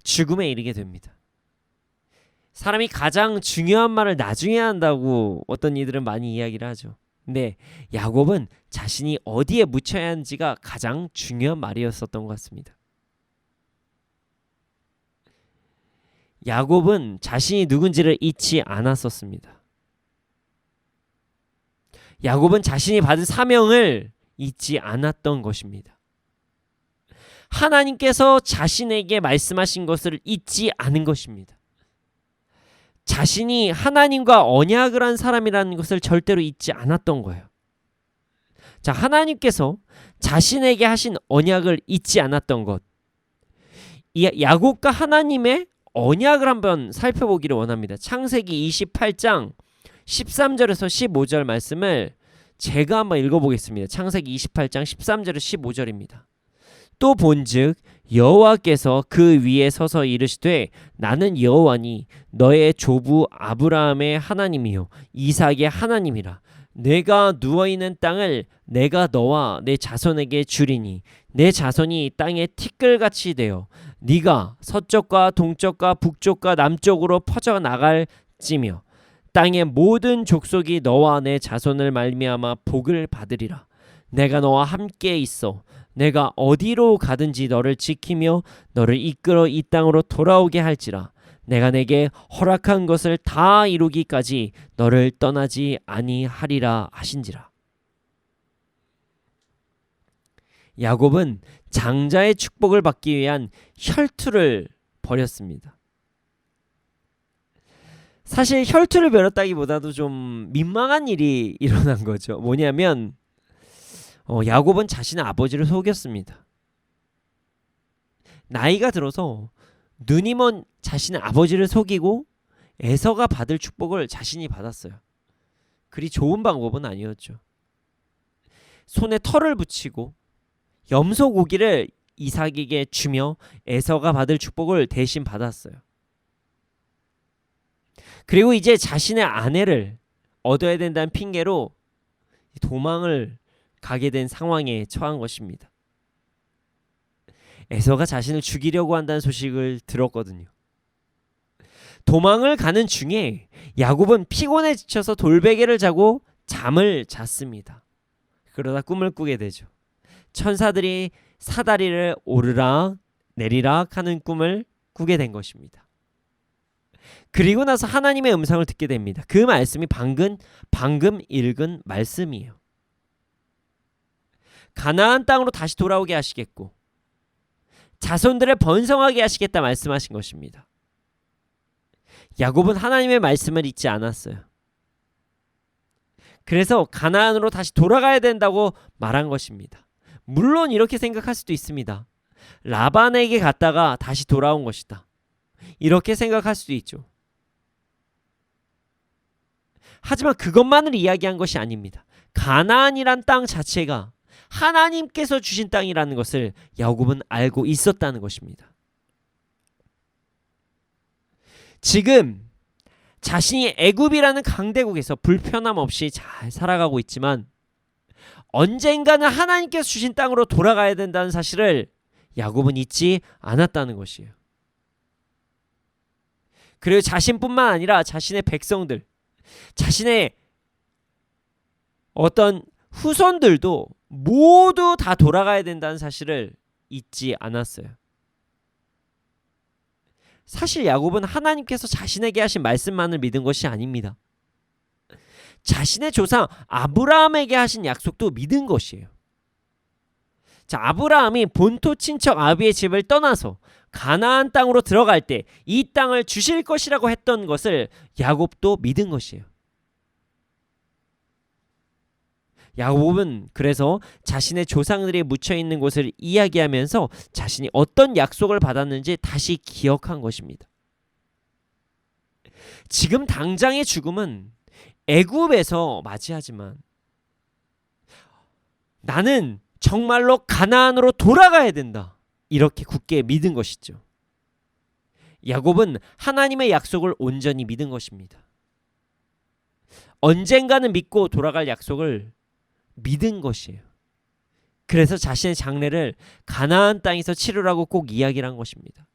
죽음에 이르게 됩니다. 사람이 가장 중요한 말을 나중에 한다고 어떤 이들은 많이 이야기를 하죠. 근데 야곱은 자신이 어디에 묻혀야 하는지가 가장 중요한 말이었었던 것 같습니다. 야곱은 자신이 누군지를 잊지 않았었습니다. 야곱은 자신이 받은 사명을 잊지 않았던 것입니다. 하나님께서 자신에게 말씀하신 것을 잊지 않은 것입니다. 자신이 하나님과 언약을 한 사람이라는 것을 절대로 잊지 않았던 거예요. 자, 하나님께서 자신에게 하신 언약을 잊지 않았던 것, 이 야곱과 하나님의 언약을 한번 살펴보기를 원합니다. 창세기 28장 13절에서 15절 말씀을 제가 한번 읽어보겠습니다. 창세기 28장 13절에서 15절입니다. 또 본즉 여호와께서 그 위에 서서 이르시되 나는 여호와니 너의 조부 아브라함의 하나님이요 이삭의 하나님이라. 내가 누워있는 땅을 내가 너와 내 자손에게 주리니 내 자손이 땅에 티끌같이 되어 네가 서쪽과 동쪽과 북쪽과 남쪽으로 퍼져 나갈지며 땅의 모든 족속이 너와 내 자손을 말미암아 복을 받으리라. 내가 너와 함께 있어 내가 어디로 가든지 너를 지키며 너를 이끌어 이 땅으로 돌아오게 할지라. 내가 내게 허락한 것을 다 이루기까지 너를 떠나지 아니하리라 하신지라. 야곱은 장자의 축복을 받기 위한 혈투를 벌였습니다. 사실 혈투를 벌였다기보다도 좀 민망한 일이 일어난 거죠. 뭐냐면 야곱은 자신의 아버지를 속였습니다. 나이가 들어서 눈이 먼 자신의 아버지를 속이고 에서가 받을 축복을 자신이 받았어요. 그리 좋은 방법은 아니었죠. 손에 털을 붙이고 염소 고기를 이삭에게 주며 에서가 받을 축복을 대신 받았어요. 그리고 이제 자신의 아내를 얻어야 된다는 핑계로 도망을 가게 된 상황에 처한 것입니다. 에서가 자신을 죽이려고 한다는 소식을 들었거든요. 도망을 가는 중에 야곱은 피곤에 지쳐서 돌베개를 자고 잠을 잤습니다. 그러다 꿈을 꾸게 되죠. 천사들이 사다리를 오르락 내리락 하는 꿈을 꾸게 된 것입니다. 그리고 나서 하나님의 음성을 듣게 됩니다. 그 말씀이 방금 읽은 말씀이에요. 가나안 땅으로 다시 돌아오게 하시겠고 자손들을 번성하게 하시겠다 말씀하신 것입니다. 야곱은 하나님의 말씀을 잊지 않았어요. 그래서 가나안으로 다시 돌아가야 된다고 말한 것입니다. 물론 이렇게 생각할 수도 있습니다. 라반에게 갔다가 다시 돌아온 것이다. 이렇게 생각할 수도 있죠. 하지만 그것만을 이야기한 것이 아닙니다. 가나안이란 땅 자체가 하나님께서 주신 땅이라는 것을 야곱은 알고 있었다는 것입니다. 지금 자신이 애굽이라는 강대국에서 불편함 없이 잘 살아가고 있지만 언젠가는 하나님께서 주신 땅으로 돌아가야 된다는 사실을 야곱은 잊지 않았다는 것이에요. 그리고 자신뿐만 아니라 자신의 백성들, 자신의 어떤 후손들도 모두 다 돌아가야 된다는 사실을 잊지 않았어요. 사실 야곱은 하나님께서 자신에게 하신 말씀만을 믿은 것이 아닙니다. 자신의 조상 아브라함에게 하신 약속도 믿은 것이에요. 자, 아브라함이 본토 친척 아비의 집을 떠나서 가나안 땅으로 들어갈 때 이 땅을 주실 것이라고 했던 것을 야곱도 믿은 것이에요. 야곱은 그래서 자신의 조상들이 묻혀있는 곳을 이야기하면서 자신이 어떤 약속을 받았는지 다시 기억한 것입니다. 지금 당장의 죽음은 애굽에서 맞이하지만 나는 정말로 가나안으로 돌아가야 된다, 이렇게 굳게 믿은 것이죠. 야곱은 하나님의 약속을 온전히 믿은 것입니다. 언젠가는 믿고 돌아갈 약속을 믿은 것이에요. 그래서 자신의 장례를 가나안 땅에서 치르라고 꼭 이야기를 한 것입니다.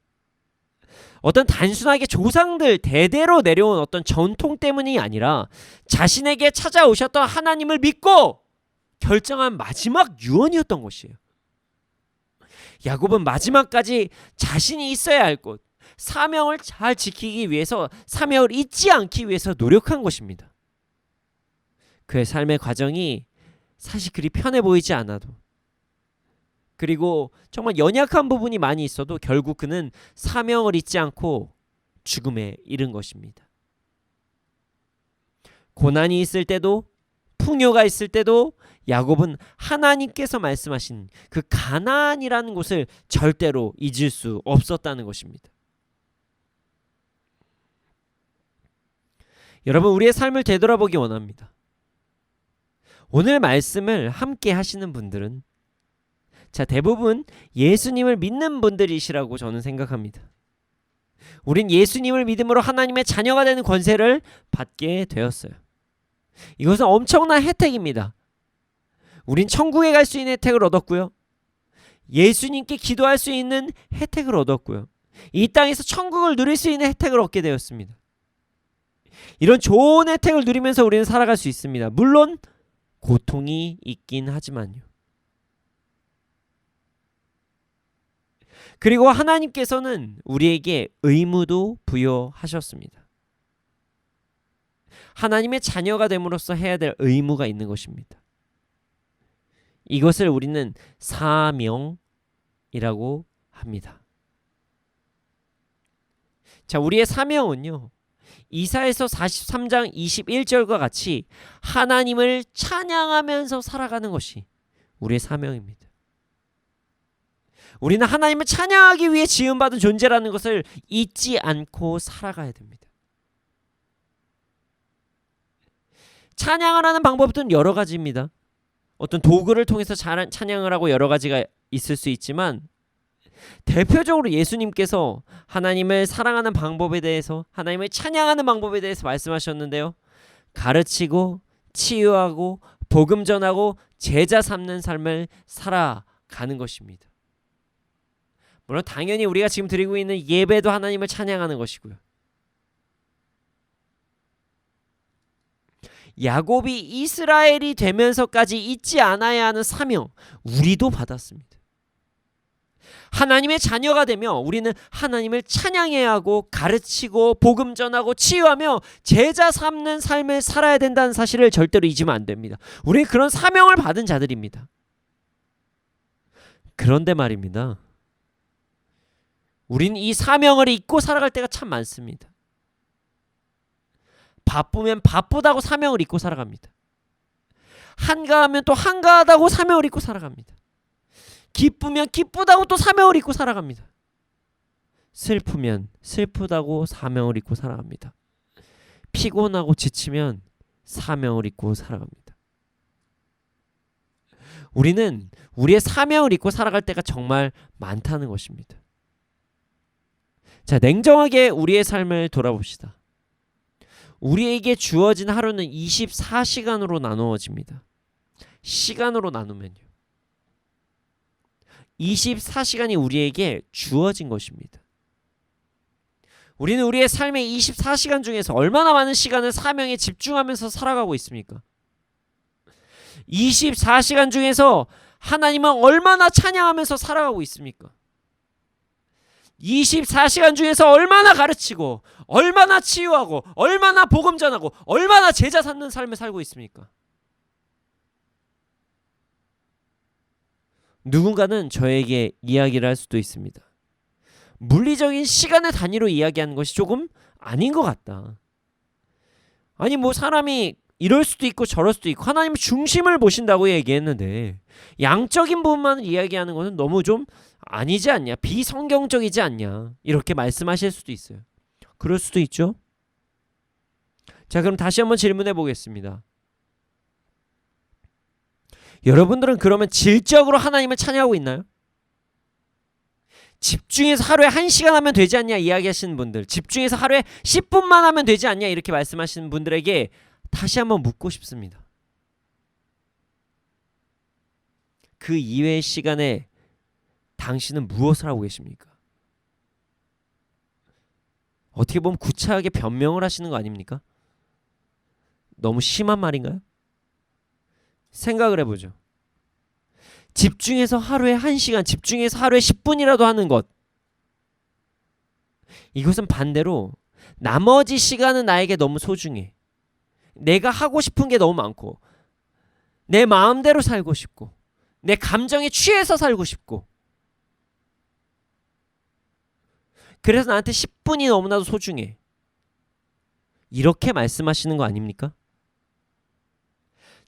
어떤 단순하게 조상들 대대로 내려온 어떤 전통 때문이 아니라 자신에게 찾아오셨던 하나님을 믿고 결정한 마지막 유언이었던 것이에요. 야곱은 마지막까지 자신이 있어야 할 곳, 사명을 잘 지키기 위해서, 사명을 잊지 않기 위해서 노력한 것입니다. 그의 삶의 과정이 사실 그리 편해 보이지 않아도, 그리고 정말 연약한 부분이 많이 있어도 결국 그는 사명을 잊지 않고 죽음에 이른 것입니다. 고난이 있을 때도, 풍요가 있을 때도 야곱은 하나님께서 말씀하신 그 가나안이라는 곳을 절대로 잊을 수 없었다는 것입니다. 여러분, 우리의 삶을 되돌아보기 원합니다. 오늘 말씀을 함께 하시는 분들은 대부분 예수님을 믿는 분들이시라고 저는 생각합니다. 우린 예수님을 믿음으로 하나님의 자녀가 되는 권세를 받게 되었어요. 이것은 엄청난 혜택입니다. 우린 천국에 갈 수 있는 혜택을 얻었고요. 예수님께 기도할 수 있는 혜택을 얻었고요. 이 땅에서 천국을 누릴 수 있는 혜택을 얻게 되었습니다. 이런 좋은 혜택을 누리면서 우리는 살아갈 수 있습니다. 물론 고통이 있긴 하지만요. 그리고 하나님께서는 우리에게 의무도 부여하셨습니다. 하나님의 자녀가 됨으로써 해야 될 의무가 있는 것입니다. 이것을 우리는 사명이라고 합니다. 자, 우리의 사명은요, 이사야서 43장 21절과 같이 하나님을 찬양하면서 살아가는 것이 우리의 사명입니다. 우리는 하나님을 찬양하기 위해 지음받은 존재라는 것을 잊지 않고 살아가야 됩니다. 찬양을 하는 방법은 여러 가지입니다. 어떤 도구를 통해서 찬양을 하고 여러 가지가 있을 수 있지만, 대표적으로 예수님께서 하나님을 사랑하는 방법에 대해서, 하나님을 찬양하는 방법에 대해서 말씀하셨는데요, 가르치고 치유하고 복음 전하고 제자 삼는 삶을 살아가는 것입니다. 물론 당연히 우리가 지금 드리고 있는 예배도 하나님을 찬양하는 것이고요. 야곱이 이스라엘이 되면서까지 잊지 않아야 하는 사명, 우리도 받았습니다. 하나님의 자녀가 되며 우리는 하나님을 찬양해야 하고 가르치고 복음 전하고 치유하며 제자 삼는 삶을 살아야 된다는 사실을 절대로 잊으면 안 됩니다. 우리는 그런 사명을 받은 자들입니다. 그런데 말입니다, 우리는 이 사명을 잊고 살아갈 때가 참 많습니다. 바쁘면 바쁘다고 사명을 잊고 살아갑니다. 한가하면 또 한가하다고 사명을 잊고 살아갑니다. 기쁘면 기쁘다고 또 사명을 잊고 살아갑니다. 슬프면 슬프다고 사명을 잊고 살아갑니다. 피곤하고 지치면 사명을 잊고 살아갑니다. 우리는 우리의 사명을 잊고 살아갈 때가 정말 많다는 것입니다. 자, 냉정하게 우리의 삶을 돌아봅시다. 우리에게 주어진 하루는 24시간으로 나누어집니다. 시간으로 나누면요, 24시간이 우리에게 주어진 것입니다. 우리는 우리의 삶의 24시간 중에서 얼마나 많은 시간을 사명에 집중하면서 살아가고 있습니까? 24시간 중에서 하나님은 얼마나 찬양하면서 살아가고 있습니까? 24시간 중에서 얼마나 가르치고, 얼마나 치유하고, 얼마나 복음 전하고, 얼마나 제자 삼는 삶을 살고 있습니까? 누군가는 저에게 이야기를 할 수도 있습니다. 물리적인 시간의 단위로 이야기하는 것이 조금 아닌 것 같다. 아니 뭐 사람이 이럴 수도 있고 저럴 수도 있고 하나님 중심을 보신다고 얘기했는데 양적인 부분만 이야기하는 것은 너무 좀 아니지 않냐, 비성경적이지 않냐, 이렇게 말씀하실 수도 있어요. 그럴 수도 있죠. 자, 그럼 다시 한번 질문해 보겠습니다. 여러분들은 그러면 질적으로 하나님을 찬양하고 있나요? 집중해서 하루에 1시간 하면 되지 않냐 이야기하시는 분들, 집중해서 하루에 10분만 하면 되지 않냐 이렇게 말씀하시는 분들에게 다시 한번 묻고 싶습니다. 그 이외의 시간에 당신은 무엇을 하고 계십니까? 어떻게 보면 구차하게 변명을 하시는 거 아닙니까? 너무 심한 말인가요? 생각을 해보죠. 집중해서 하루에 1시간, 집중해서 하루에 10분이라도 하는 것, 이것은 반대로 나머지 시간은 나에게 너무 소중해. 내가 하고 싶은 게 너무 많고, 내 마음대로 살고 싶고, 내 감정에 취해서 살고 싶고, 그래서 나한테 10분이 너무나도 소중해. 이렇게 말씀하시는 거 아닙니까?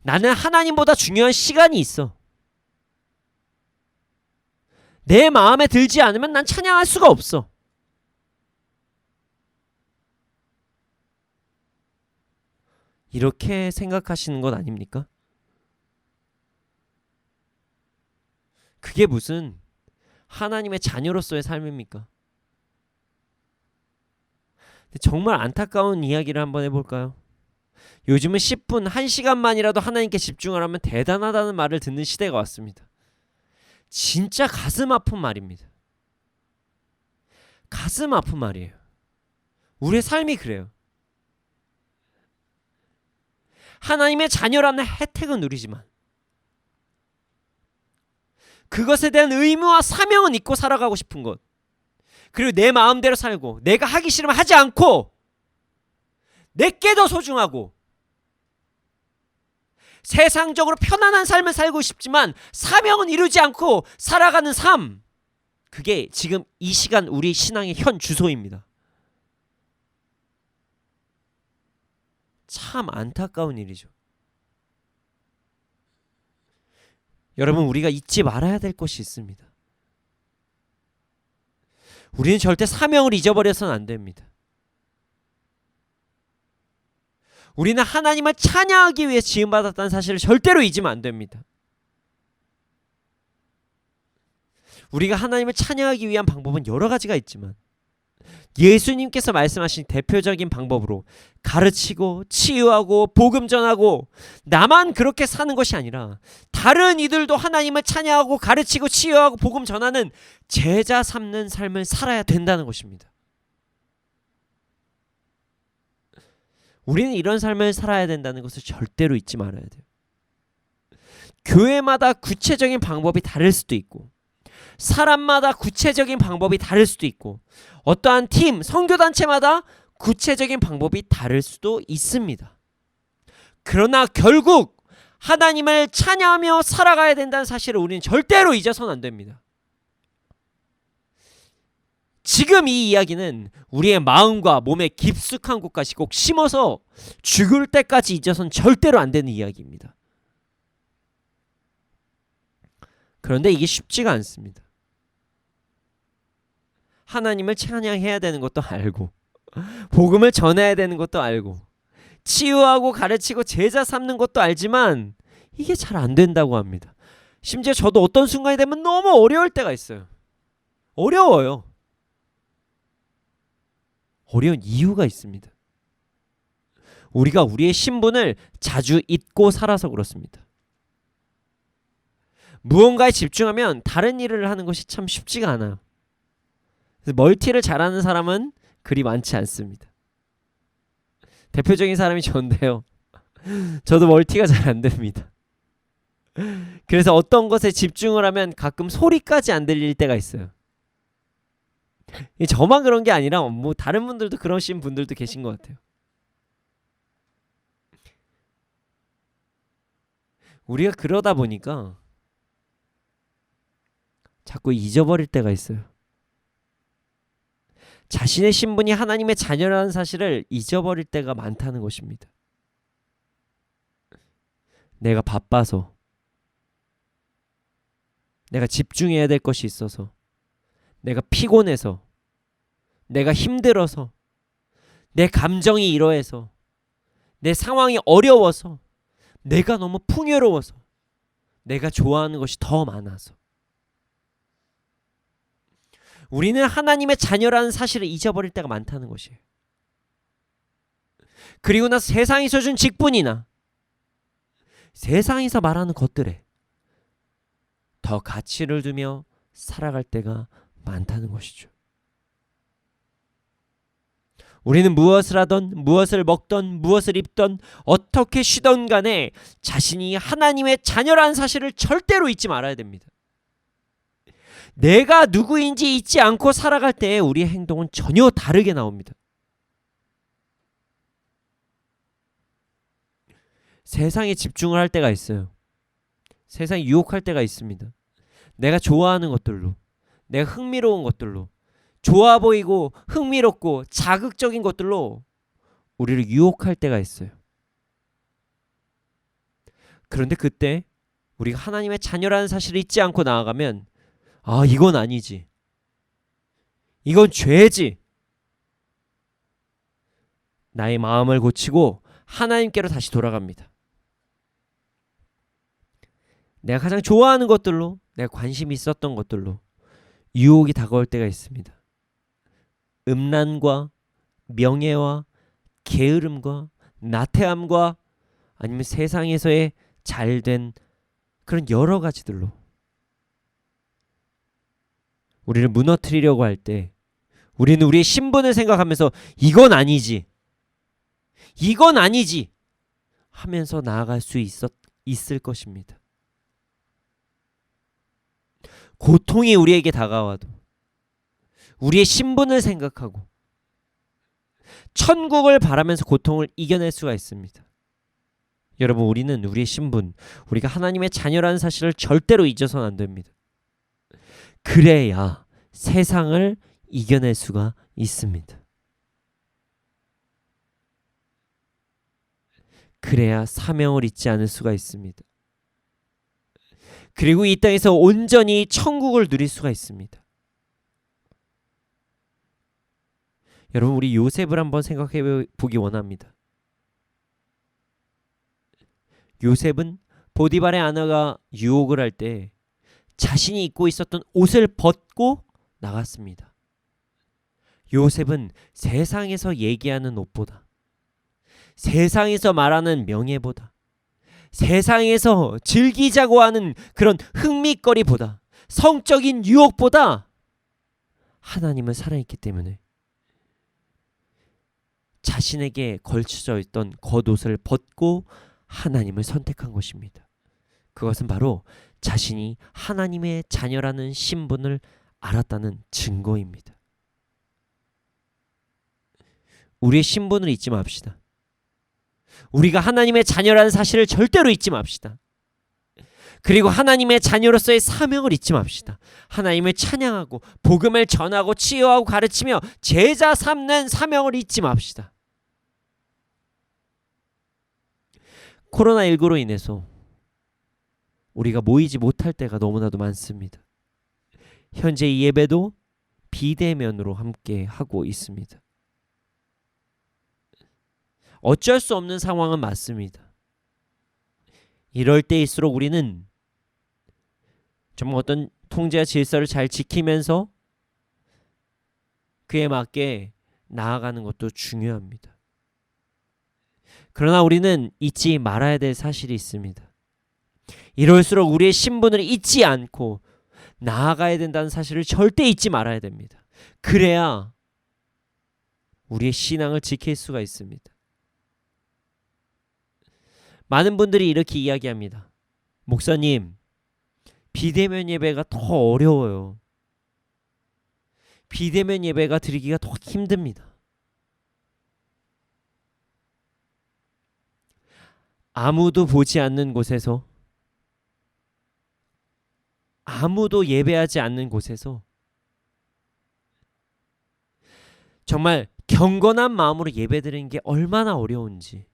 나는 하나님보다 중요한 시간이 있어. 내 마음에 들지 않으면 난 찬양할 수가 없어. 이렇게 생각하시는 것 아닙니까? 그게 무슨 하나님의 자녀로서의 삶입니까? 정말 안타까운 이야기를 한번 해볼까요? 요즘은 10분, 1시간만이라도 하나님께 집중을 하면 대단하다는 말을 듣는 시대가 왔습니다. 진짜 가슴 아픈 말입니다. 가슴 아픈 말이에요. 우리의 삶이 그래요. 하나님의 자녀라는 혜택은 누리지만 그것에 대한 의무와 사명은 잊고 살아가고 싶은 것, 그리고 내 마음대로 살고 내가 하기 싫으면 하지 않고 내게 더 소중하고 세상적으로 편안한 삶을 살고 싶지만 사명은 이루지 않고 살아가는 삶, 그게 지금 이 시간 우리 신앙의 현 주소입니다. 참 안타까운 일이죠. 여러분, 우리가 잊지 말아야 될 것이 있습니다. 우리는 절대 사명을 잊어버려서는 안 됩니다. 우리는 하나님을 찬양하기 위해 지음받았다는 사실을 절대로 잊으면 안 됩니다. 우리가 하나님을 찬양하기 위한 방법은 여러 가지가 있지만 예수님께서 말씀하신 대표적인 방법으로 가르치고 치유하고 복음 전하고 나만 그렇게 사는 것이 아니라 다른 이들도 하나님을 찬양하고 가르치고 치유하고 복음 전하는 제자 삼는 삶을 살아야 된다는 것입니다. 우리는 이런 삶을 살아야 된다는 것을 절대로 잊지 말아야 돼요. 교회마다 구체적인 방법이 다를 수도 있고 사람마다 구체적인 방법이 다를 수도 있고 어떠한 팀, 선교단체마다 구체적인 방법이 다를 수도 있습니다. 그러나 결국 하나님을 찬양하며 살아가야 된다는 사실을 우리는 절대로 잊어서는 안 됩니다. 지금 이 이야기는 우리의 마음과 몸에 깊숙한 곳까지 꼭 심어서 죽을 때까지 잊어서는 절대로 안 되는 이야기입니다. 그런데 이게 쉽지가 않습니다. 하나님을 찬양해야 되는 것도 알고 복음을 전해야 되는 것도 알고 치유하고 가르치고 제자 삼는 것도 알지만 이게 잘 안 된다고 합니다. 심지어 저도 어떤 순간이 되면 너무 어려울 때가 있어요. 어려워요. 어려운 이유가 있습니다. 우리가 우리의 신분을 자주 잊고 살아서 그렇습니다. 무언가에 집중하면 다른 일을 하는 것이 참 쉽지가 않아요. 그래서 멀티를 잘하는 사람은 그리 많지 않습니다. 대표적인 사람이 저인데요. 저도 멀티가 잘 안 됩니다. 그래서 어떤 것에 집중을 하면 가끔 소리까지 안 들릴 때가 있어요. 저만 그런 게 아니라 뭐 다른 분들도 그러신 분들도 계신 것 같아요. 우리가 그러다 보니까 자꾸 잊어버릴 때가 있어요. 자신의 신분이 하나님의 자녀라는 사실을 잊어버릴 때가 많다는 것입니다. 내가 바빠서, 내가 집중해야 될 것이 있어서, 내가 피곤해서, 내가 힘들어서, 내 감정이 이러해서, 내 상황이 어려워서, 내가 너무 풍요로워서, 내가 좋아하는 것이 더 많아서 우리는 하나님의 자녀라는 사실을 잊어버릴 때가 많다는 것이에요. 그리고 나서 세상에서 준 직분이나 세상에서 말하는 것들에 더 가치를 두며 살아갈 때가 많다는 것이죠. 우리는 무엇을 하던, 무엇을 먹던, 무엇을 입던, 어떻게 쉬던 간에 자신이 하나님의 자녀라는 사실을 절대로 잊지 말아야 됩니다. 내가 누구인지 잊지 않고 살아갈 때 우리의 행동은 전혀 다르게 나옵니다. 세상에 집중을 할 때가 있어요. 세상에 유혹할 때가 있습니다. 내가 좋아하는 것들로, 내가 흥미로운 것들로, 좋아 보이고 흥미롭고 자극적인 것들로 우리를 유혹할 때가 있어요. 그런데 그때 우리가 하나님의 자녀라는 사실을 잊지 않고 나아가면 이건 아니지. 이건 죄지. 나의 마음을 고치고 하나님께로 다시 돌아갑니다. 내가 가장 좋아하는 것들로, 내가 관심이 있었던 것들로 유혹이 다가올 때가 있습니다. 음란과 명예와 게으름과 나태함과 아니면 세상에서의 잘된 그런 여러 가지들로 우리를 무너뜨리려고 할 때 우리는 우리의 신분을 생각하면서 이건 아니지, 이건 아니지 하면서 나아갈 수 있을 것입니다. 고통이 우리에게 다가와도 우리의 신분을 생각하고 천국을 바라면서 고통을 이겨낼 수가 있습니다. 여러분, 우리는 우리의 신분, 우리가 하나님의 자녀라는 사실을 절대로 잊어서는 안 됩니다. 그래야 세상을 이겨낼 수가 있습니다. 그래야 사명을 잊지 않을 수가 있습니다. 그리고 이 땅에서 온전히 천국을 누릴 수가 있습니다. 여러분, 우리 요셉을 한번 생각해 보기 원합니다. 요셉은 보디발의 아내가 유혹을 할 때 자신이 입고 있었던 옷을 벗고 나갔습니다. 요셉은 세상에서 얘기하는 옷보다, 세상에서 말하는 명예보다, 세상에서 즐기자고 하는 그런 흥미거리보다, 성적인 유혹보다 하나님을 사랑했기 때문에 자신에게 걸쳐져 있던 겉옷을 벗고 하나님을 선택한 것입니다. 그것은 바로 자신이 하나님의 자녀라는 신분을 알았다는 증거입니다. 우리의 신분을 잊지 맙시다. 우리가 하나님의 자녀라는 사실을 절대로 잊지 맙시다. 그리고 하나님의 자녀로서의 사명을 잊지 맙시다. 하나님을 찬양하고 복음을 전하고 치유하고 가르치며 제자 삼는 사명을 잊지 맙시다. 코로나19로 인해서 우리가 모이지 못할 때가 너무나도 많습니다. 현재 이 예배도 비대면으로 함께 하고 있습니다. 어쩔 수 없는 상황은 맞습니다. 이럴 때일수록 우리는 정말 어떤 통제와 질서를 잘 지키면서 그에 맞게 나아가는 것도 중요합니다. 그러나 우리는 잊지 말아야 될 사실이 있습니다. 이럴수록 우리의 신분을 잊지 않고 나아가야 된다는 사실을 절대 잊지 말아야 됩니다. 그래야 우리의 신앙을 지킬 수가 있습니다. 많은 분들이 이렇게 이야기합니다. 목사님, 비대면 예배가 더 어려워요. 비대면 예배가 드리기가 더 힘듭니다. 아무도 보지 않는 곳에서, 아무도 예배하지 않는 곳에서 정말 경건한 마음으로 예배드리는 게 얼마나 어려운지,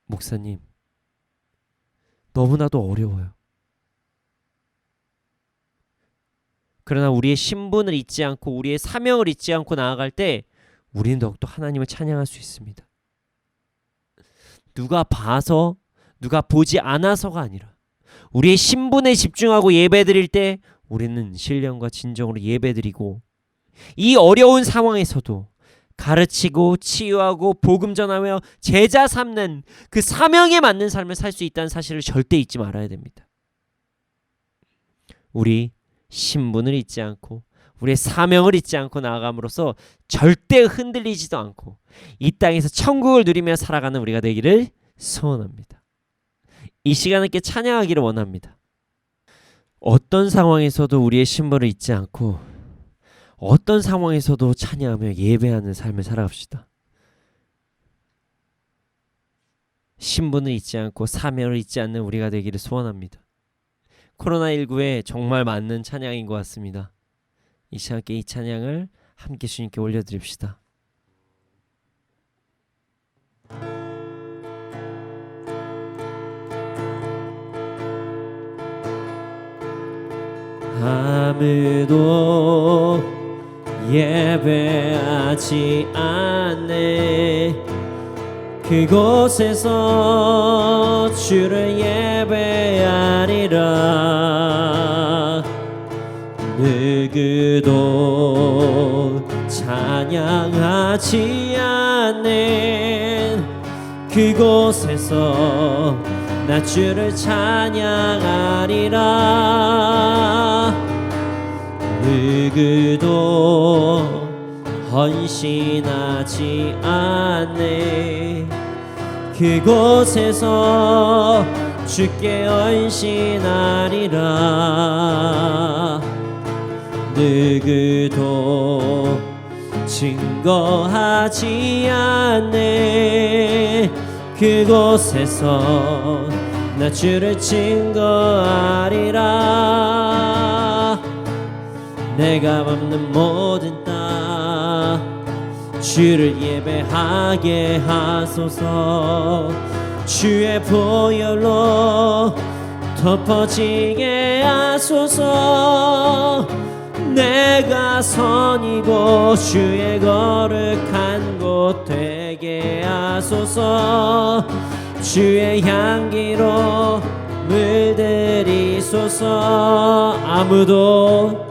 목사님, 너무나도 어려워요. 그러나 우리의 신분을 잊지 않고 우리의 사명을 잊지 않고 나아갈 때 우리는 더욱더 하나님을 찬양할 수 있습니다. 누가 봐서, 누가 보지 않아서가 아니라 우리의 신분에 집중하고 예배드릴 때 우리는 신령과 진정으로 예배드리고, 이 어려운 상황에서도 가르치고 치유하고 복음 전하며 제자 삼는 그 사명에 맞는 삶을 살 수 있다는 사실을 절대 잊지 말아야 됩니다. 우리 신분을 잊지 않고 우리의 사명을 잊지 않고 나아감으로써 절대 흔들리지도 않고 이 땅에서 천국을 누리며 살아가는 우리가 되기를 소원합니다. 이 시간을 함께 찬양하기를 원합니다. 어떤 상황에서도 우리의 신분을 잊지 않고 어떤 상황에서도 찬양하며 예배하는 삶을 살아갑시다. 신분을 잊지 않고 사명을 잊지 않는 우리가 되기를 소원합니다. 코로나19에 정말 맞는 찬양인 것 같습니다. 이 시간께 이 찬양을 함께 주님께 올려드립시다. 아무도 예배하지 않네. 그곳에서 주를 예배하리라. 누구도 찬양하지 않는 그곳에서 나 주를 찬양하리라. 누구도 헌신하지 않네. 그곳에서 주께 헌신하리라. 누구도 증거하지 않네. 그곳에서 나 주를 증거하리라. 내가 밟는 모든 땅 주를 예배하게 하소서. 주의 보혈로 덮어지게 하소서. 내가 선이고 주의 거룩한 곳 되게 하소서. 주의 향기로 물들이소서. 아무도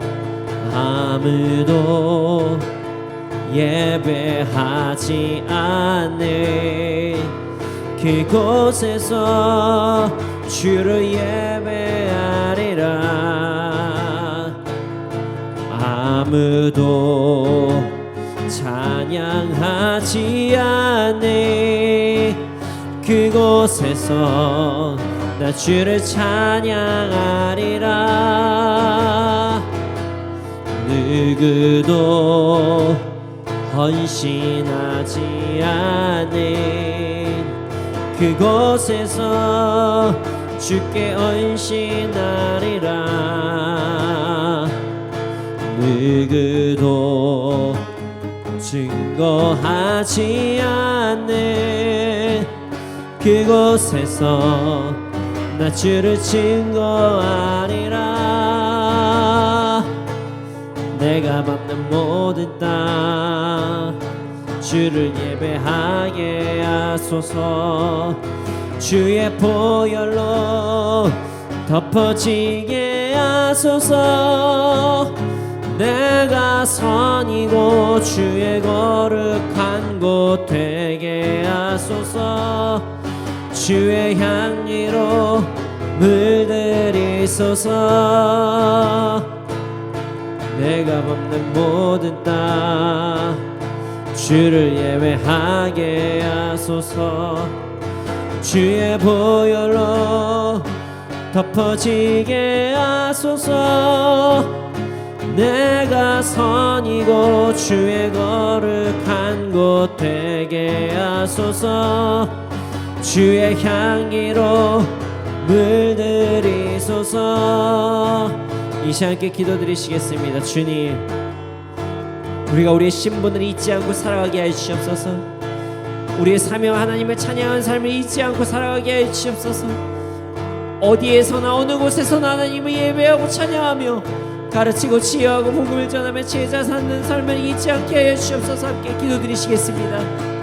예배하지 않네. 그곳에서 주를 예배하리라. 아무도 찬양하지 않네. 그곳에서 나 주를 찬양하리라. 누구도 헌신하지 않네. 그곳에서 주께 헌신하리라. 누구도 증거하지 않네. 그곳에서 나 주를 증거하리라. 내가 밟는 모든 땅 주를 예배하게 하소서. 주의 보혈로 덮어지게 하소서. 내가 선이고 주의 거룩한 곳 되게 하소서. 주의 향기로 물들이 주시소서. 내가 밟는 모든 땅 주를 예배하게 하소서. 주의 보혈로 덮어지게 하소서. 내가 선이고 주의 거룩한 곳 되게 하소서. 주의 향기로 물들이소서. 이 시간 함께 기도드리시겠습니다. 주님, 우리가 우리의 신분을 잊지 않고 살아가게 하여 주시옵소서. 우리의 사명 하나님을 찬양하는 삶을 잊지 않고 살아가게 하여 주시옵소서. 어디에서나 어느 곳에서나 하나님을 예배하고 찬양하며 가르치고 치유하고 복음을 전하며 제자 삼는 삶을 잊지 않게 하여 주시옵소서. 함께 기도드리시겠습니다.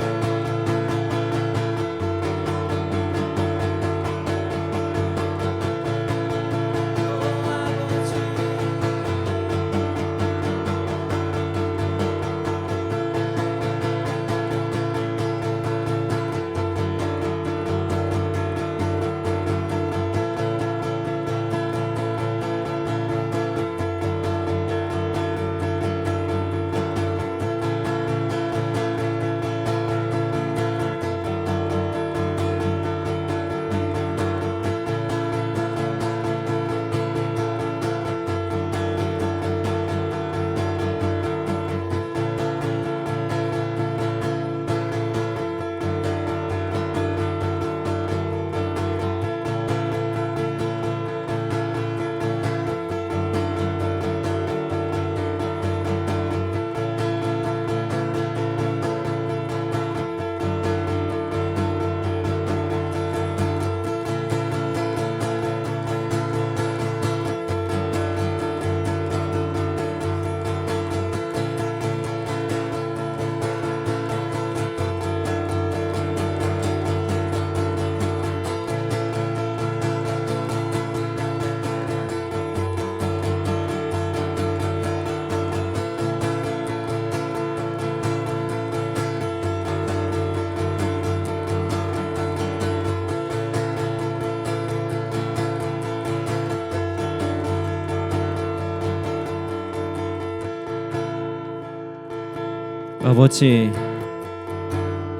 아버지,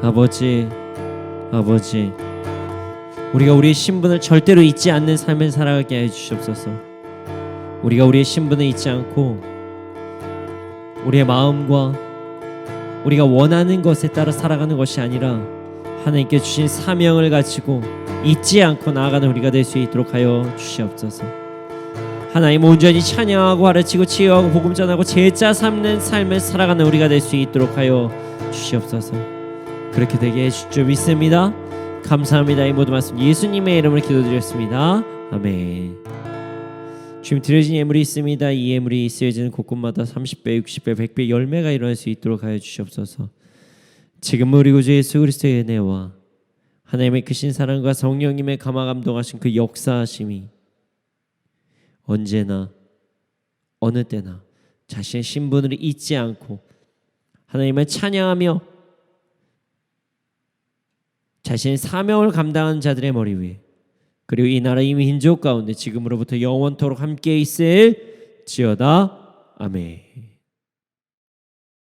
아버지, 아버지, 우리가 우리의 신분을 절대로 잊지 않는 삶을 살아가게 해 주시옵소서. 우리가 우리의 신분을 잊지 않고 우리의 마음과 우리가 원하는 것에 따라 살아가는 것이 아니라 하나님께 주신 사명을 가지고 잊지 않고 나아가는 우리가 될 수 있도록 하여 주시옵소서. 하나님 온전히 찬양하고 가르치고 치유하고 복음 전하고 제자 삼는 삶을 살아가는 우리가 될 수 있도록 하여 주시옵소서. 그렇게 되게 해주실 줄 믿습니다. 감사합니다. 이 모든 말씀 예수님의 이름으로 기도드렸습니다. 아멘. 주님 드려진 예물이 있습니다. 이 예물이 쓰여지는 곳곳마다 30배, 60배, 100배 열매가 일어날 수 있도록 하여 주시옵소서. 지금 우리 구주 예수 그리스도의 은혜와 하나님의 크신 사랑과 성령님의 감화 감동하신 그 역사하심이 언제나 어느 때나 자신의 신분을 잊지 않고 하나님을 찬양하며 자신의 사명을 감당하는 자들의 머리 위에 그리고 이 나라 이 민족 가운데 지금으로부터 영원토록 함께 있을지어다. 아멘.